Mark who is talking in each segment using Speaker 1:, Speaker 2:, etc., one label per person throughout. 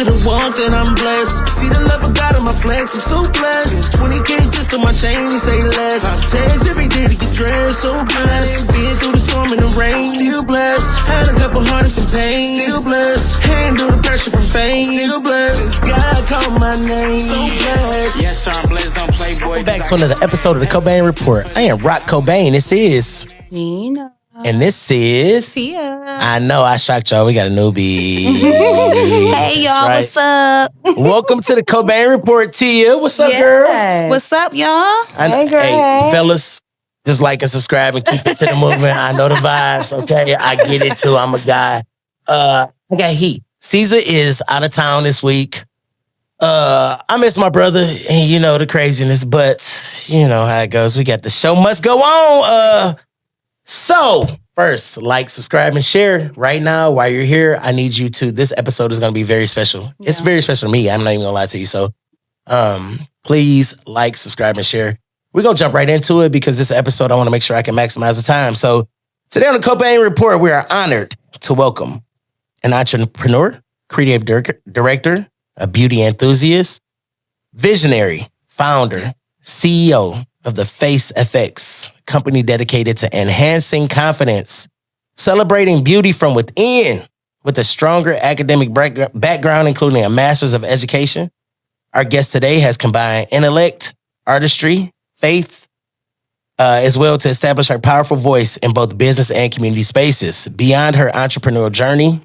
Speaker 1: could've walked and I'm blessed. See the love of God in my flex, I'm so blessed. 20K just on my chain, say less. I text every day to get dressed, so blessed. Been through the storm and the rain, still blessed. Had a couple heartaches and pain, still blessed. Handle the pressure from fame, still blessed. God called my name, so blessed.
Speaker 2: Yes, sir, I'm blessed, don't play boy.
Speaker 3: Welcome back to another episode of the Cobain Report. I am Rocc Cobain. This is
Speaker 4: Nina.
Speaker 3: And this is
Speaker 4: Tia.
Speaker 3: I know I shocked y'all. We got a newbie.
Speaker 4: Hey y'all,
Speaker 3: right.
Speaker 4: what's up?
Speaker 3: Welcome to the Cobain Report, Tia. What's up, girl?
Speaker 4: What's up, y'all?
Speaker 3: Hey, fellas, just like and subscribe and keep it to the movement. I know the vibes, okay? I get it too. I'm a guy. I got heat. Cezah is out of town this week. I miss my brother, and you know the craziness, but you know how it goes. We got the show must go on. So first, like, subscribe, and share right now while you're here. I need you to. This episode is going to be very special. Yeah. It's very special to me. I'm not even gonna lie to you. So, please like, subscribe, and share. We're gonna jump right into it because this episode I want to make sure I can maximize the time. So today on the Cobain Report, we are honored to welcome an entrepreneur, creative director, a beauty enthusiast, visionary, founder, CEO of the Face FX, company dedicated to enhancing confidence, celebrating beauty from within with a stronger academic background, including a master's of education. Our guest today has combined intellect, artistry, faith, as well to establish her powerful voice in both business and community spaces. Beyond her entrepreneurial journey,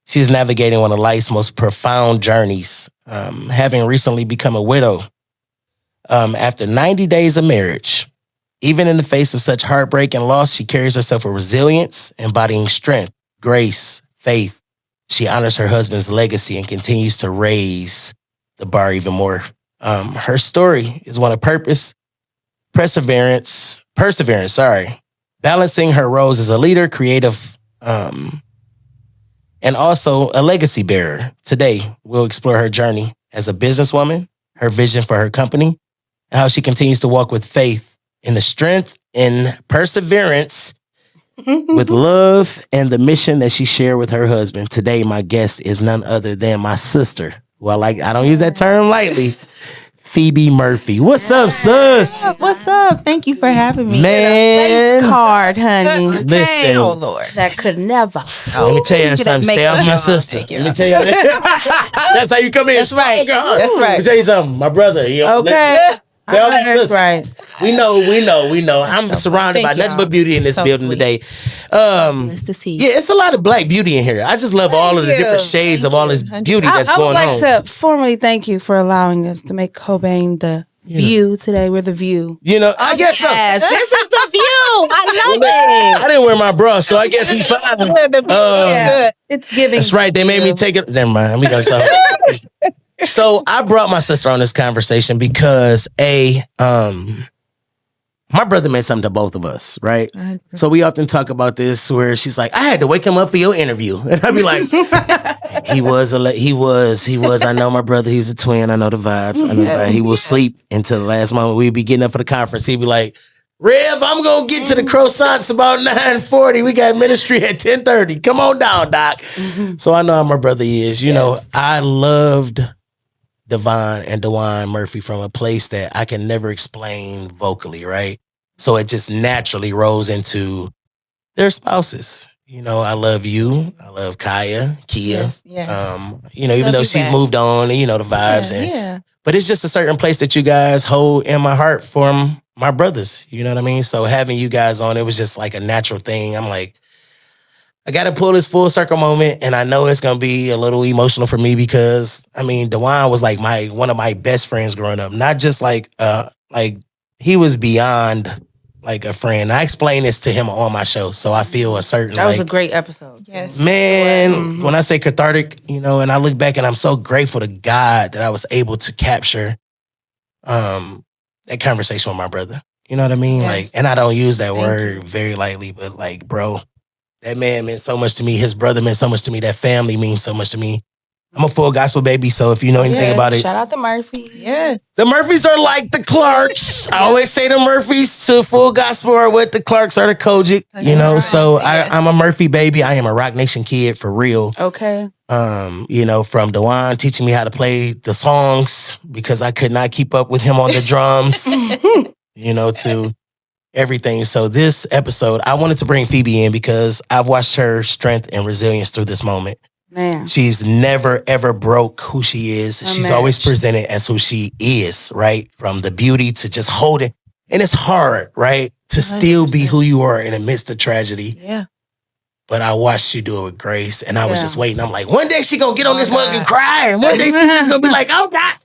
Speaker 3: she is navigating one of life's most profound journeys, having recently become a widow. After 90 days of marriage, even in the face of such heartbreak and loss, she carries herself with resilience, embodying strength, grace, faith. She honors her husband's legacy and continues to raise the bar even more. Her story is one of perseverance, balancing her roles as a leader, creative, and also a legacy bearer. Today, we'll explore her journey as a businesswoman, her vision for her company, and how she continues to walk with faith in the strength and perseverance with love and the mission that she shared with her husband. Today, my guest is none other than my sister. Well, I don't use that term lightly. Pheobe Murphy. What's up, sis?
Speaker 4: What's up? Thank you for having me.
Speaker 3: Man.
Speaker 4: Face card, honey.
Speaker 3: Listen.
Speaker 4: Oh, Lord. That could never.
Speaker 3: Let me tell you something. Stay off my sister. Let me tell you. That's how you come in.
Speaker 4: That's right. That's right.
Speaker 3: Let me tell you something. My brother. You know,
Speaker 4: okay.
Speaker 3: That's
Speaker 4: right.
Speaker 3: We know. I'm surrounded by nothing but beauty in this building today.
Speaker 4: Nice to see you.
Speaker 3: Yeah, it's a lot of black beauty in here. I just love all of the different shades of all this beauty that's going on.
Speaker 4: I would like to formally thank you for allowing us to make Cobain the view today. We're the view.
Speaker 3: You know, I guess so.
Speaker 4: Yes, this is the view. I love it.
Speaker 3: I didn't wear my bra, so I guess we fine.
Speaker 4: It's giving.
Speaker 3: That's right. They made me take it. Never mind. We got something. So I brought my sister on this conversation because my brother meant something to both of us, right? So we often talk about this where she's like, I had to wake him up for your interview. And I'd be like, he was. I know my brother, he was a twin. I know the vibes. He will sleep until the last moment. We'd be getting up for the conference. He'd be like, Rev, I'm going to get to the croissants about 9:40. We got ministry at 10:30. Come on down, Doc. So I know how my brother is. You know, I loved Devon and Dewan Murphy from a place that I can never explain vocally, right? So it just naturally rose into their spouses. You know, I love you. I love Kia.
Speaker 4: Yes.
Speaker 3: You know, even though she's moved on, and you know the vibes. But it's just a certain place that you guys hold in my heart for my brothers. You know what I mean? So having you guys on, it was just like a natural thing. I'm like, I got to pull this full circle moment, and I know it's going to be a little emotional for me because, I mean, Dewan was like one of my best friends growing up. Not just like he was beyond like a friend. I explained this to him on my show, so I feel a certain
Speaker 4: That was a great episode.
Speaker 5: Yes.
Speaker 3: Man, when I say cathartic, you know, and I look back and I'm so grateful to God that I was able to capture that conversation with my brother. You know what I mean?
Speaker 5: Yes.
Speaker 3: Like, and I don't use that word very lightly, but like, bro, that man meant so much to me. His brother meant so much to me. That family means so much to me. I'm a full gospel baby, so if you know anything about it.
Speaker 4: Shout out to Murphy.
Speaker 2: Yes.
Speaker 3: The Murphys are like the Clarks. I always say the Murphys to full gospel are what the Clarks are to Kojic, you know? So I'm a Murphy baby. I am a Rock Nation kid for real.
Speaker 4: Okay.
Speaker 3: You know, from Dewan teaching me how to play the songs because I could not keep up with him on the drums, you know, to everything. So this episode, I wanted to bring Pheobe in because I've watched her strength and resilience through this moment.
Speaker 4: Man.
Speaker 3: She's never, ever broke who she is. She's always presented as who she is, right? From the beauty to just holding. And it's hard, right? To still be who you are in the midst of tragedy.
Speaker 2: Yeah.
Speaker 3: But I watched you do it with grace. And I was just waiting. I'm like, one day she gonna get on this mug and cry. And one day she's just gonna be like, oh God.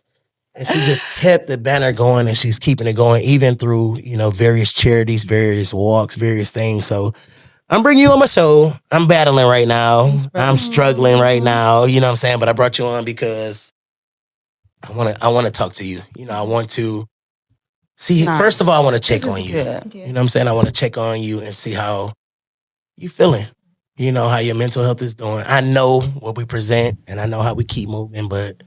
Speaker 3: And she just kept the banner going and she's keeping it going, even through, you know, various charities, various walks, various things. So I'm bringing you on my show. I'm battling right now. I'm struggling right now. You know what I'm saying? But I brought you on because I want to talk to you. You know, I want to see. First of all, I want to check on you.
Speaker 2: Good.
Speaker 3: You know what I'm saying? I want to check on you and see how you feeling. You know, how your mental health is doing. I know what we present and I know how we keep moving, but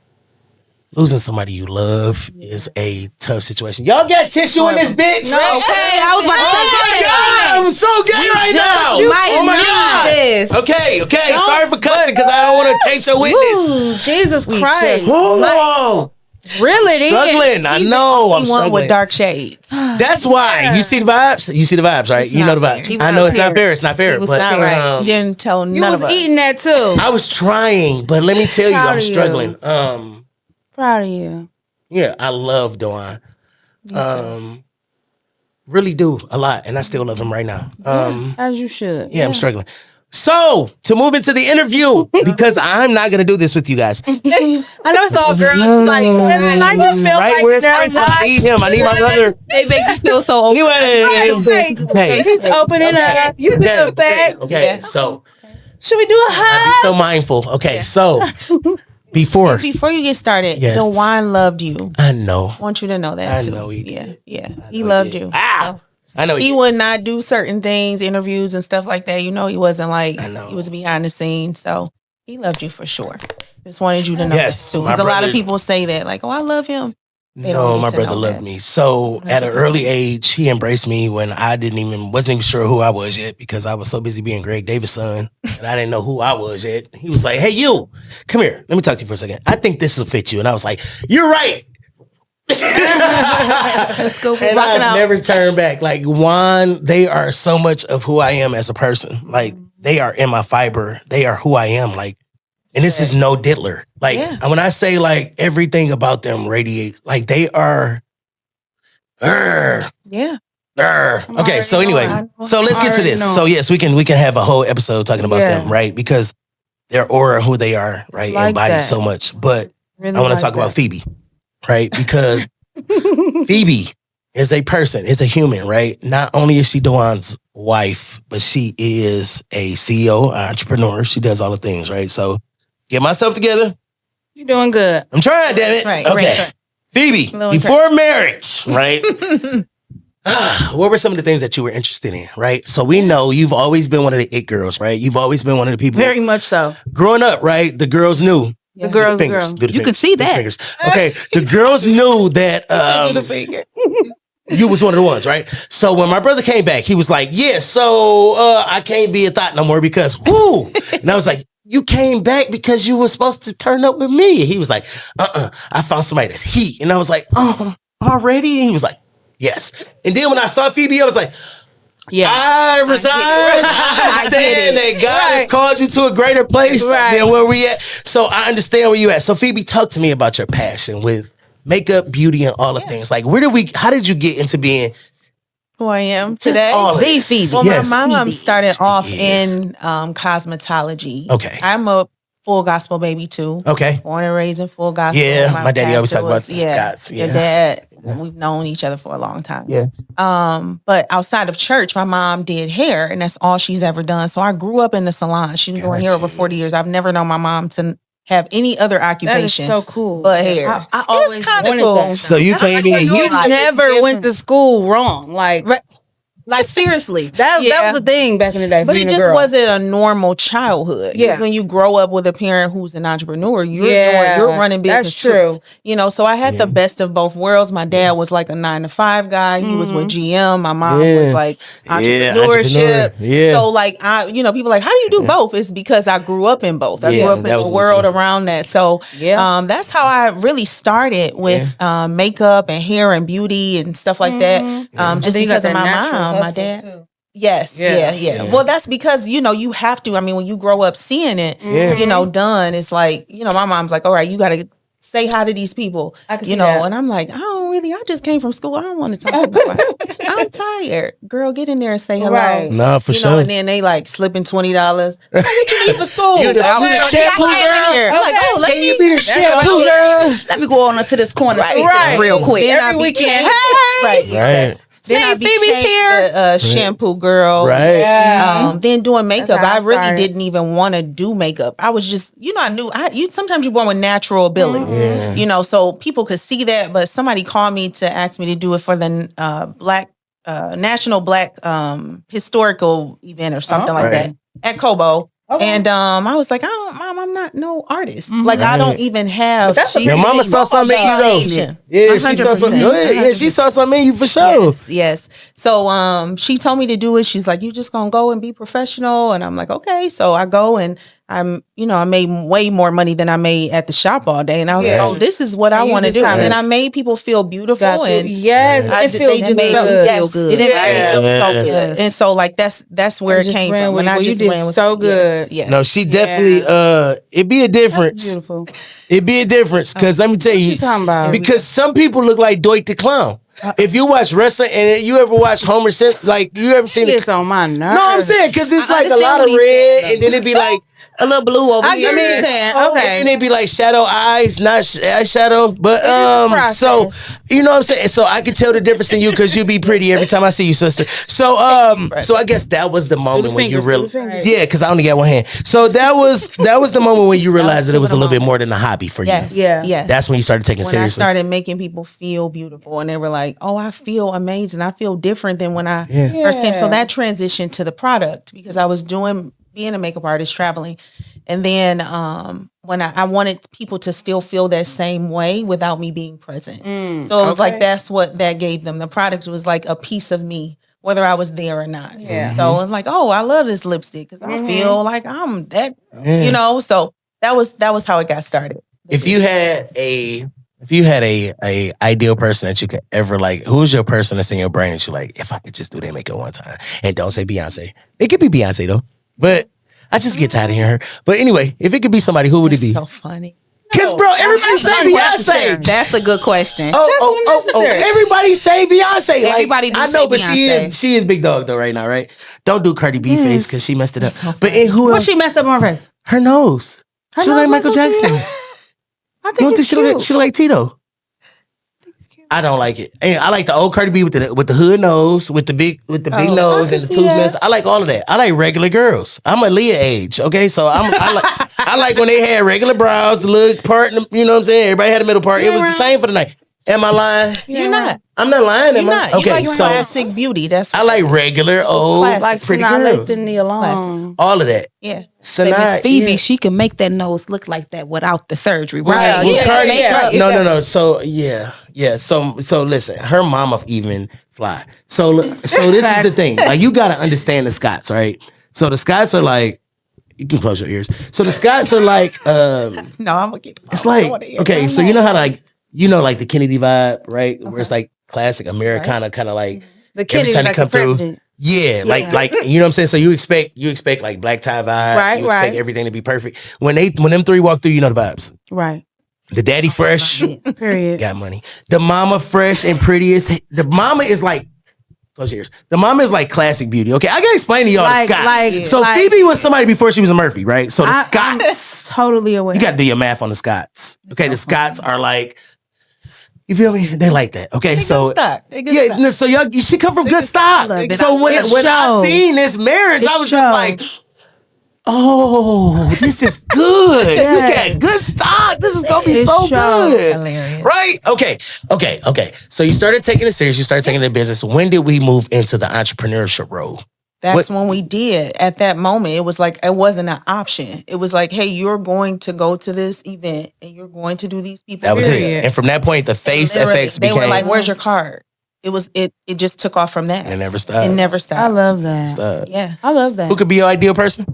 Speaker 3: losing somebody you love is a tough situation. Y'all got tissue in this bitch?
Speaker 2: No, okay. I was about to say,
Speaker 3: oh my God, I'm so gay right now. Oh my God.
Speaker 2: This.
Speaker 3: Okay. Sorry for cussing because I don't want to taint your witness.
Speaker 4: Ooh, Jesus Christ.
Speaker 3: Oh,
Speaker 4: Really?
Speaker 3: struggling. I know. I'm struggling.
Speaker 2: With dark shades.
Speaker 3: That's why. You see the vibes? You see the vibes, right? You know the vibes. I know it's not fair. It's not fair.
Speaker 2: It was
Speaker 3: but,
Speaker 2: not right. You didn't tell
Speaker 4: You
Speaker 2: none
Speaker 4: was
Speaker 2: of us.
Speaker 4: eating that too.
Speaker 3: I was trying, but let me tell you,
Speaker 4: Proud
Speaker 3: I'm
Speaker 4: of you.
Speaker 3: struggling.
Speaker 4: Proud of you.
Speaker 3: Yeah, I love Dewan. Really do a lot, and I still love him right now.
Speaker 4: As you should.
Speaker 3: Yeah, I'm struggling. So, to move into the interview, because I'm not going to do this with you guys.
Speaker 4: I know it's all girls. Like, and I just feel
Speaker 3: Right?
Speaker 4: like
Speaker 3: Where's
Speaker 4: they're
Speaker 3: Prince?
Speaker 4: not.
Speaker 3: I need him. I need my brother.
Speaker 2: They make you feel so old.
Speaker 3: Anyway, hey.
Speaker 4: He's opening up. You feel bad.
Speaker 3: Okay, so
Speaker 4: Should we do a
Speaker 3: be
Speaker 4: hug?
Speaker 3: so mindful. Okay, so before
Speaker 2: Before you get started,
Speaker 3: Yes.
Speaker 2: Dewan loved you.
Speaker 3: I know.
Speaker 2: I want you to know that
Speaker 3: I
Speaker 2: too.
Speaker 3: know he did.
Speaker 2: Yeah.
Speaker 3: I
Speaker 2: He
Speaker 3: know
Speaker 2: loved
Speaker 3: did.
Speaker 2: you.
Speaker 3: Ah, I know
Speaker 2: He
Speaker 3: did.
Speaker 2: would not do certain things, interviews and stuff like that. You know, he wasn't like,
Speaker 3: I know.
Speaker 2: he was behind the scenes. So he loved you for sure. Just wanted you to know
Speaker 3: Yes,
Speaker 2: that too.
Speaker 3: my
Speaker 2: Because a lot
Speaker 3: brother-
Speaker 2: of people say that, like, oh, I love him. They don't
Speaker 3: No,
Speaker 2: need
Speaker 3: my
Speaker 2: to
Speaker 3: brother
Speaker 2: know
Speaker 3: loved
Speaker 2: that.
Speaker 3: me. So at an early age, he embraced me when I wasn't even sure who I was yet because I was so busy being Greg Davis' son and I didn't know who I was yet. He was like, hey, you, come here. Let me talk to you for a second. I think this will fit you. And I was like, you're right.
Speaker 2: Let's go.
Speaker 3: And I've never turned back. Like Juan, they are so much of who I am as a person. Like they are in my fiber. They are who I am. Like, and this is no diddler. Like when I say like everything about them radiates, like they are.
Speaker 2: Yeah.
Speaker 3: Okay, so anyway, so let's get to this. So yes, we can have a whole episode talking about them, right? Because their aura, who they are, right,
Speaker 4: Like
Speaker 3: embodies
Speaker 4: that.
Speaker 3: so much. But
Speaker 4: Really
Speaker 3: I want to
Speaker 4: like
Speaker 3: talk about
Speaker 4: that.
Speaker 3: Pheobe, right? Because Pheobe is a person, is a human, right? Not only is she Dewan's wife, but she is a CEO, entrepreneur. She does all the things, right? So get myself together.
Speaker 4: You're doing good.
Speaker 3: I'm trying, damn it.
Speaker 2: Right,
Speaker 3: Okay.
Speaker 2: right.
Speaker 3: Pheobe, before marriage, right? What were some of the things that you were interested in, right? So we know you've always been one of the it girls, right? You've always been one of the people.
Speaker 4: Very much so.
Speaker 3: Growing up, right? The girls knew.
Speaker 4: The girls,
Speaker 3: Do the
Speaker 4: girls.
Speaker 3: fingers. Do the
Speaker 2: You
Speaker 3: fingers.
Speaker 2: can see
Speaker 3: Do the
Speaker 2: that.
Speaker 3: fingers. Okay. The girls knew that you was one of the ones, right? So when my brother came back, he was like, yeah, so I can't be a thought no more because whoo. And I was like, you came back because you were supposed to turn up with me. And he was like, I found somebody that's heat. And I was like, oh, already? And he was like, yes. And then when I saw Pheobe, I was like, I resign. I understand that God has called you to a greater place than where we at. So I understand where you at. So Pheobe, talk to me about your passion with makeup, beauty, and all the things. Like, how did you get into being
Speaker 2: Who I am today?
Speaker 3: all of this?
Speaker 2: Well,
Speaker 3: Yes.
Speaker 2: my mom started off
Speaker 3: Yes.
Speaker 2: in cosmetology.
Speaker 3: Okay.
Speaker 2: I'm a full gospel baby too.
Speaker 3: Okay.
Speaker 2: Born and raised in full gospel.
Speaker 3: Yeah, my daddy always
Speaker 2: pastor
Speaker 3: talk about
Speaker 2: was-
Speaker 3: God's,
Speaker 2: Your
Speaker 3: yeah.
Speaker 2: dad, we've known each other for a long time.
Speaker 3: Yeah.
Speaker 2: But outside of church, my mom did hair, and that's all she's ever done. So I grew up in the salon. She's been doing hair over 40 years. I've never known my mom to have any other
Speaker 4: That is
Speaker 2: occupation
Speaker 4: so cool.
Speaker 2: but hair.
Speaker 4: I always
Speaker 2: kinda
Speaker 4: wanted
Speaker 2: cool.
Speaker 4: that.
Speaker 3: So you came in
Speaker 4: You
Speaker 3: here.
Speaker 4: never went to school wrong. Like,
Speaker 2: Right. Like seriously,
Speaker 4: That was a thing back in the day.
Speaker 2: But
Speaker 4: being
Speaker 2: it
Speaker 4: a
Speaker 2: just
Speaker 4: girl.
Speaker 2: wasn't a normal childhood.
Speaker 4: Yeah.
Speaker 2: Because when you grow up with a parent who's an entrepreneur, you're running business.
Speaker 4: That's true.
Speaker 2: Too. So I had the best of both worlds. My dad was like a 9-to-5 guy. He was with GM. My mom was like entrepreneurship.
Speaker 3: Yeah.
Speaker 2: So like people like, how do you do both? It's because I grew up in both. I grew up in the world around that. So that's how I really started with makeup and hair and beauty and stuff like that. Just because of my mom, my dad. Too. Yes. Yeah. Well, that's because, you have to. I mean, when you grow up seeing it, done, it's like, my mom's like, all right, you got to say hi to these people, and I'm like, I just came from school. I don't want to talk about it. I'm tired. Girl, get in there and say hello. Right.
Speaker 3: No, for sure.
Speaker 2: And then they like slipping $20. What you need for school?
Speaker 3: You the shampoo girl?
Speaker 2: Like, let
Speaker 3: me be the shampoo girl.
Speaker 4: Let me go on into this corner real quick.
Speaker 2: Every weekend. Right. Then I became the shampoo girl.
Speaker 3: Right.
Speaker 2: Then doing makeup. I really didn't even want to do makeup. I was just, I knew. Sometimes you're born with natural ability. So people could see that. But somebody called me to ask me to do it for the National Black Historical event or something like that at Cobo. Okay. And I was like, Mom, I'm not no artist. Like I don't even have.
Speaker 3: Your mama saw something in you though. Yeah, she saw something. Yeah, she saw something in you for sure.
Speaker 2: Yes. So she told me to do it. She's like, you just gonna go and be professional, and I'm like, okay. So I go and I made way more money than I made at the shop all day, and I was like, oh, this is what I want to do. And I made people feel beautiful, and
Speaker 4: it feels good.
Speaker 2: It made me feel so good. And so like that's where it came from. When I just ran with
Speaker 4: so good.
Speaker 2: Yes.
Speaker 3: No, she definitely. It'd be a difference.
Speaker 4: That's beautiful.
Speaker 3: It'd be a difference because let me tell you,
Speaker 4: what you talking about?
Speaker 3: Because some people look like Doit the Clown. If you watch wrestling and you ever watch Homer Simpson, like you ever seen
Speaker 4: it's on my nerves.
Speaker 3: No, I'm saying because it's like a lot of red, and then it'd be like
Speaker 4: a little blue over here. I get what you're saying. Okay.
Speaker 3: And then it'd be like shadow eyes, not eyeshadow. But so you know what I'm saying. So I can tell the difference in you because you be pretty every time I see you, sister. So so I guess that was the moment when you really because I only got one hand. So that was the moment when you realized that it was a little bit more than a hobby for you.
Speaker 2: Yes.
Speaker 3: That's when you started taking it seriously.
Speaker 2: I started making people feel beautiful, and they were like, "Oh, I feel amazing. I feel different than when I first came." So that transitioned to the product because I was being a makeup artist, traveling. And then when I wanted people to still feel that same way without me being present. So it was like, that's what that gave them. The product was like a piece of me, whether I was there or not. Yeah. So it's like, oh, I love this lipstick because I feel like I'm that, so that was how it got started.
Speaker 3: If you had a ideal person that you could ever like, who's your person that's in your brain that you like, if I could just do their makeup one time, and don't say Beyonce. It could be Beyonce though, but I just get tired of hearing her. But anyway, if it could be somebody, who would it be?
Speaker 2: So funny.
Speaker 3: Because bro, everybody say Beyonce.
Speaker 4: That's a good question.
Speaker 3: Oh, everybody say Beyonce.
Speaker 4: Everybody do
Speaker 3: I know, but
Speaker 4: Beyonce.
Speaker 3: she is big dog though right now, right? Don't do Cardi B face because she messed it up. So but who else?
Speaker 4: What she messed up on her face?
Speaker 3: Her nose. She look like Michael Jackson.
Speaker 4: I think it's cute.
Speaker 3: She look like Tito. I don't like it. I like the old Cardi B with the hood nose, with the big nose and the tooth mess. I like all of that. I like regular girls. I'm a Leah age, okay? So I like when they had regular brows, the little part, you know what I'm saying? Everybody had a middle part. It was the same for the night. Am I lying?
Speaker 2: You're not.
Speaker 3: I'm not lying.
Speaker 2: You're not.
Speaker 3: Okay,
Speaker 2: you like classic beauty. That's
Speaker 3: I like regular old pretty girls. All of that.
Speaker 2: Yeah.
Speaker 3: So
Speaker 4: Miss Phoebe, she can make that nose look like that without the surgery.
Speaker 3: Right.
Speaker 4: Makeup.
Speaker 3: No. So yeah. So listen, her mama even fly. So this is the thing. Like you gotta understand the Scots, right? So the Scots are like, you can close your ears. So the Scots are like,
Speaker 2: no, I'm gonna get.
Speaker 3: It's like okay. So you know how like the Kennedy vibe, right? Okay. Where it's like classic Americana, kind of like
Speaker 4: the Kennedy every time you come through.
Speaker 3: Yeah, like you know what I'm saying. So you expect like black tie vibe, right? You expect everything to be perfect. When them three walk through, you know the vibes,
Speaker 4: right?
Speaker 3: The daddy fresh,
Speaker 4: period.
Speaker 3: Got money. The mama fresh and prettiest. The mama is like, close your ears. The mama is like classic beauty. Okay, I gotta explain to y'all the Scots. Phoebe was somebody before she was a Murphy, right? So the Scots,
Speaker 4: I'm totally aware.
Speaker 3: You gotta do your math on the Scots. Okay, the Scots are like. You feel me? They like that. Okay, so
Speaker 2: stock.
Speaker 3: So she come from good stock. So when I seen this marriage, I was just like, oh, this is good. Yes. You got good stock. This is going to be so good. Hilarious. Right? Okay. So you started taking it serious. You started taking the business. When did we move into the entrepreneurship role?
Speaker 2: That's when we did. At that moment, it was like, it wasn't an option. It was like, hey, you're going to go to this event and you're going to do these people.
Speaker 3: That was it. And from that point, the face effects became.
Speaker 2: They were like, where's your card? It just took off from that.
Speaker 3: It never stopped.
Speaker 2: It never stopped.
Speaker 4: I love that.
Speaker 2: Yeah.
Speaker 4: I love that.
Speaker 3: Who could be your ideal person?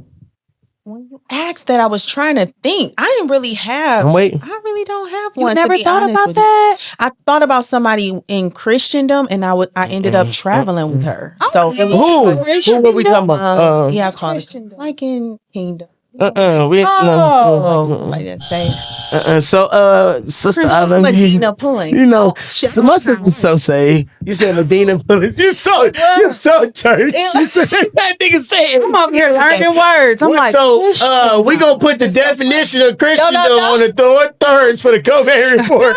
Speaker 2: When you asked that, I was trying to think. I didn't really have.
Speaker 3: I'm waiting.
Speaker 2: I really don't have one.
Speaker 4: You never thought about that?
Speaker 2: I thought about somebody in Christendom, and I ended up traveling with her.
Speaker 4: Okay.
Speaker 2: So it was
Speaker 3: who were we talking about?
Speaker 2: I call it like in Kingdom.
Speaker 3: Like
Speaker 2: that say.
Speaker 3: So, Sister Island,
Speaker 2: Medina Pulling.
Speaker 3: You know, so my sister so say. You said Medina Pulling. You so church. That nigga said.
Speaker 4: I'm up here learning words. I'm like,
Speaker 3: so we gonna put the definition of Christendom on the thirds for the Cobain Report.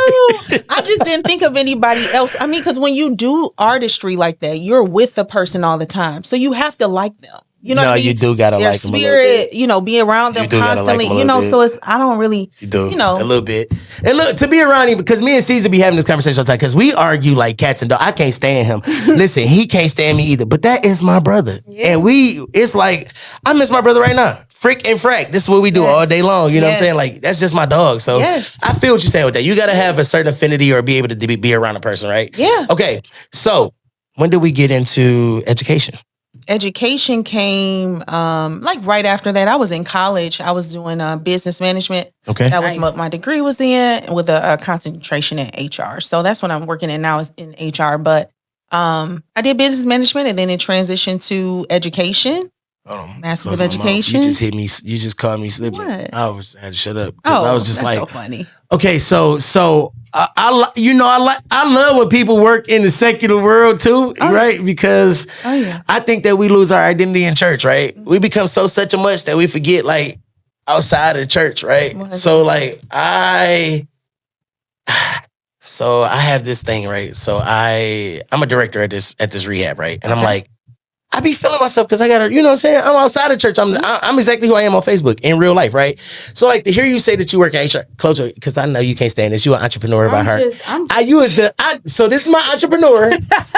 Speaker 2: I just didn't think of anybody else. I mean, because when you do artistry like that, you're with the person all the time, so you have to like them. You know,
Speaker 3: you do gotta
Speaker 2: their
Speaker 3: like them
Speaker 2: spirit. You know, be around them constantly.
Speaker 3: Like them
Speaker 2: so it's I don't really.
Speaker 3: You do
Speaker 2: a
Speaker 3: little bit. And look, to be around him, because me and Cezah be having this conversation all the time. Because we argue like cats and dogs. I can't stand him. Listen, he can't stand me either. But that is my brother, and it's like I miss my brother right now. Frick and frack. This is what we do all day long. You know what I'm saying? Like that's just my dog. So I feel what you're saying with that. You got to have a certain affinity or be able to be around a person, right?
Speaker 2: Yeah.
Speaker 3: Okay. So when did we get into education?
Speaker 2: Education came like right after that. I was in college. I was doing business management.
Speaker 3: Okay,
Speaker 2: that was what my degree was in, with a concentration in HR. So that's what I'm working in now, is in HR. But I did business management, and then it transitioned to education. Master's of Education.
Speaker 3: You just hit me. You just called me slipping.
Speaker 2: What?
Speaker 3: I had to shut up because I was just like,
Speaker 2: so funny.
Speaker 3: Okay, so I love when people work in the secular world too, right? Because I think that we lose our identity in church, right? We become such a much that we forget like outside of church, right? So like I have this thing, right? So I'm a director at this rehab, right? And I'm like, I be feeling myself because I got to, you know what I'm saying? I'm outside of church. I'm exactly who I am on Facebook in real life, right? So like to hear you say that you work at HR, closer, because I know you can't stand this. You're an entrepreneur by heart. So this is my entrepreneur,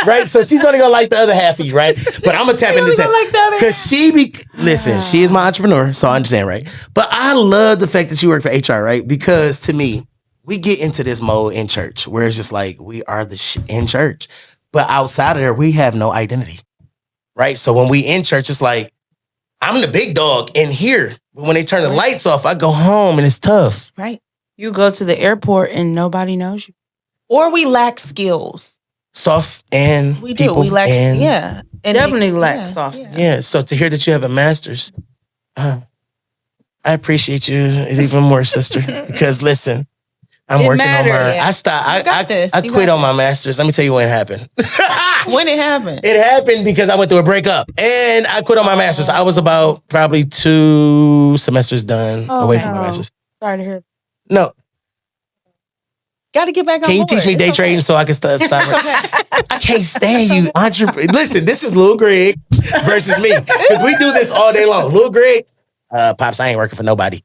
Speaker 3: right? So she's only going to like the other half of you, right? But I'm going to tap into that. Because she is my entrepreneur, so I understand, right? But I love the fact that you work for HR, right? Because to me, we get into this mode in church where it's just like we are the shit in church. But outside of there, we have no identity. Right? So when we in church, it's like, I'm the big dog in here. But when they turn the lights off, I go home and it's tough.
Speaker 2: Right.
Speaker 4: You go to the airport and nobody knows you.
Speaker 2: Or we lack skills.
Speaker 3: Soft and
Speaker 2: we do. We lack, and
Speaker 4: definitely lack soft skills.
Speaker 3: Yeah. So to hear that you have a master's, I appreciate you even more, sister. Because listen, I'm working on my. I quit on my master's. Let me tell you when it happened.
Speaker 2: When it happened?
Speaker 3: It happened because I went through a breakup and I quit on my master's. I was about probably 2 semesters done away from my master's.
Speaker 4: Sorry to hear.
Speaker 3: No.
Speaker 2: Got to get back on
Speaker 3: Can you
Speaker 2: board.
Speaker 3: teach me day trading so I can stop? I can't stand you. Listen, this is Lil Greg versus me because we do this all day long. Lil Greg, Pops, I ain't working for nobody.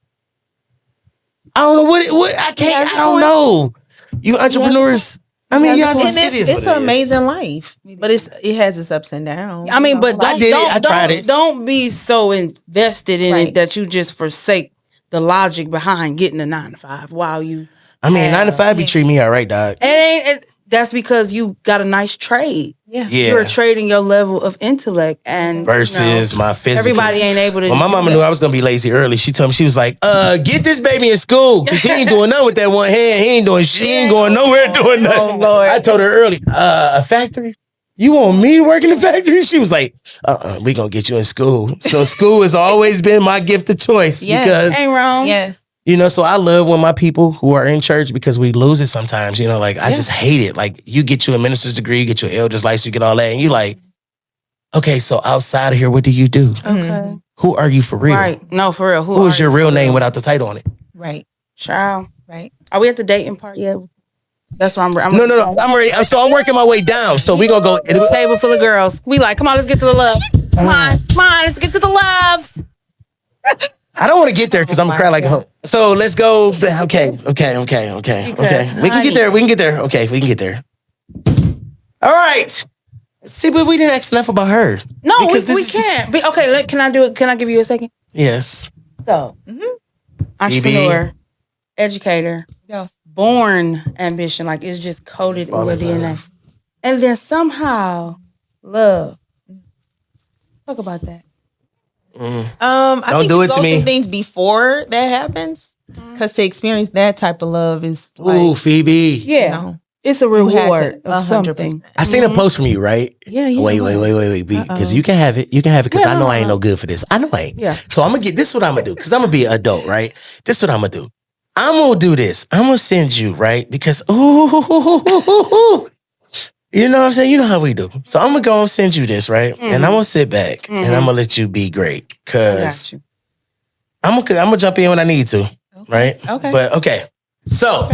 Speaker 3: I don't know what I can't. I don't know. You entrepreneurs. I mean, y'all just
Speaker 2: it's an amazing life, but it has its ups and downs.
Speaker 4: I mean, but
Speaker 3: I tried it.
Speaker 4: Don't be so invested in it that you just forsake the logic behind getting a 9 to 5 while you.
Speaker 3: I mean, 9 to 5 be treating me all right, dog.
Speaker 4: That's because you got a nice trade.
Speaker 2: Yeah.
Speaker 4: You're trading your level of intellect and
Speaker 3: versus my physical.
Speaker 4: Everybody ain't able to.
Speaker 3: When my mama knew I was gonna be lazy early, she told me, she was like, get this baby in school because he ain't doing nothing with that one hand. He ain't going nowhere doing nothing.
Speaker 2: Oh, Lord.
Speaker 3: I told her early, a factory? You want me to work in the factory? She was like, we gonna get you in school. So school has always been my gift of choice because
Speaker 4: ain't wrong.
Speaker 2: Yes.
Speaker 3: You know, so I love when my people who are in church because we lose it sometimes, you know, like I just hate it. Like you get you a minister's degree, you get your elders license, you get all that. And you like, okay, so outside of here, what do you do?
Speaker 4: Okay.
Speaker 3: Who are you for real?
Speaker 4: Right. No, for real.
Speaker 3: Who is your real name without the title on it?
Speaker 2: Right.
Speaker 4: Child.
Speaker 2: Right.
Speaker 4: Are we at the dating part yet? That's why I'm
Speaker 3: No. I'm ready. So I'm working my way down. So we gonna go.
Speaker 4: A table full of girls. We like, come on, let's get to the love. Come on, let's get to the love.
Speaker 3: I don't want to get there because I'm gonna cry like a hoe. So let's go. Okay. We can get there. Okay, we can get there. All right. See, but we didn't ask enough about her.
Speaker 4: No, we can't. Okay, can I do it? Can I give you a second?
Speaker 3: Yes.
Speaker 4: So, entrepreneur, educator, born ambition, like it's just coded in your DNA. And then somehow, love. Talk about that.
Speaker 2: I
Speaker 3: Don't
Speaker 2: think
Speaker 3: do
Speaker 2: you
Speaker 3: it
Speaker 2: go
Speaker 3: to me.
Speaker 2: through things before that happens, because to experience that type of love is like,
Speaker 3: Ooh, Phoebe.
Speaker 4: Yeah.
Speaker 2: you know,
Speaker 4: It's a
Speaker 2: you had
Speaker 4: reward
Speaker 2: to-
Speaker 4: of
Speaker 2: 100%.
Speaker 4: something.
Speaker 3: I seen a post from you, right?
Speaker 2: Yeah.
Speaker 3: Wait. Because you can have it. You can have it because I know I ain't no good for this. I know I ain't.
Speaker 4: Yeah.
Speaker 3: So I'm going to get, this is what I'm going to do because I'm going to be an adult, right? This is what I'm going to do. I'm going to do this. I'm going to send you, right? Because, you know what I'm saying? You know how we do. So I'm going to go and send you this, right? And I'm going to sit back and I'm going to let you be great because I'm going to jump in when I need to, right?
Speaker 2: Okay.
Speaker 3: But okay. So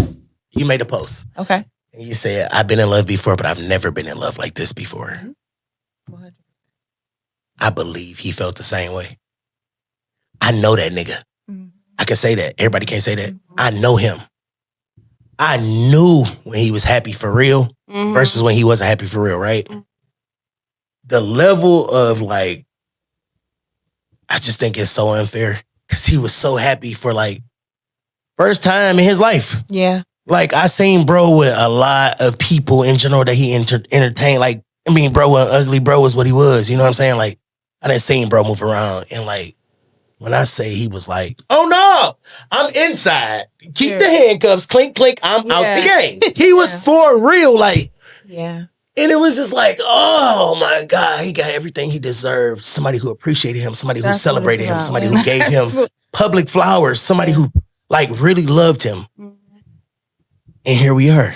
Speaker 3: you made a post.
Speaker 2: Okay.
Speaker 3: And you said, I've been in love before, but I've never been in love like this before. I believe he felt the same way. I know that nigga. I can say that. Everybody can't say that. I know him. I knew when he was happy for real versus when he wasn't happy for real, right? The level of like, I just think it's so unfair because he was so happy for like first time in his life.
Speaker 2: Yeah.
Speaker 3: Like I seen bro with a lot of people in general that he entertained. Like, I mean, bro, ugly bro was what he was. You know what I'm saying? Like, I done seen bro move around and like, when I say he was like, oh no, I'm inside. Keep the handcuffs, clink, clink, I'm out the game. He was for real, like.
Speaker 2: Yeah.
Speaker 3: And it was just like, oh my God, he got everything he deserved. Somebody who appreciated him, somebody who celebrated him, somebody who gave him public flowers, somebody who like really loved him. And here we are.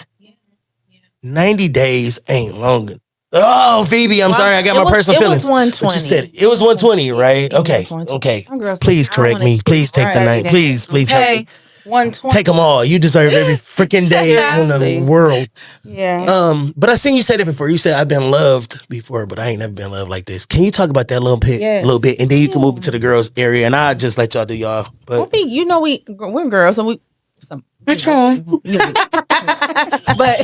Speaker 3: 90 days ain't long. Oh, Phoebe, I'm sorry. I got my personal feelings.
Speaker 2: It was 120.
Speaker 3: But you said it was 120, right? Okay. Okay. Please correct me. Please take the night. Please help me.
Speaker 4: 120.
Speaker 3: Take them all. You deserve every freaking day in the world.
Speaker 4: Yeah.
Speaker 3: But I seen you say that before. You said I've been loved before, but I ain't never been loved like this. Can you talk about that a little bit, and then you can move into the girls area, and I'll just let y'all do y'all. But
Speaker 2: I think we're girls, so
Speaker 3: I try.
Speaker 2: But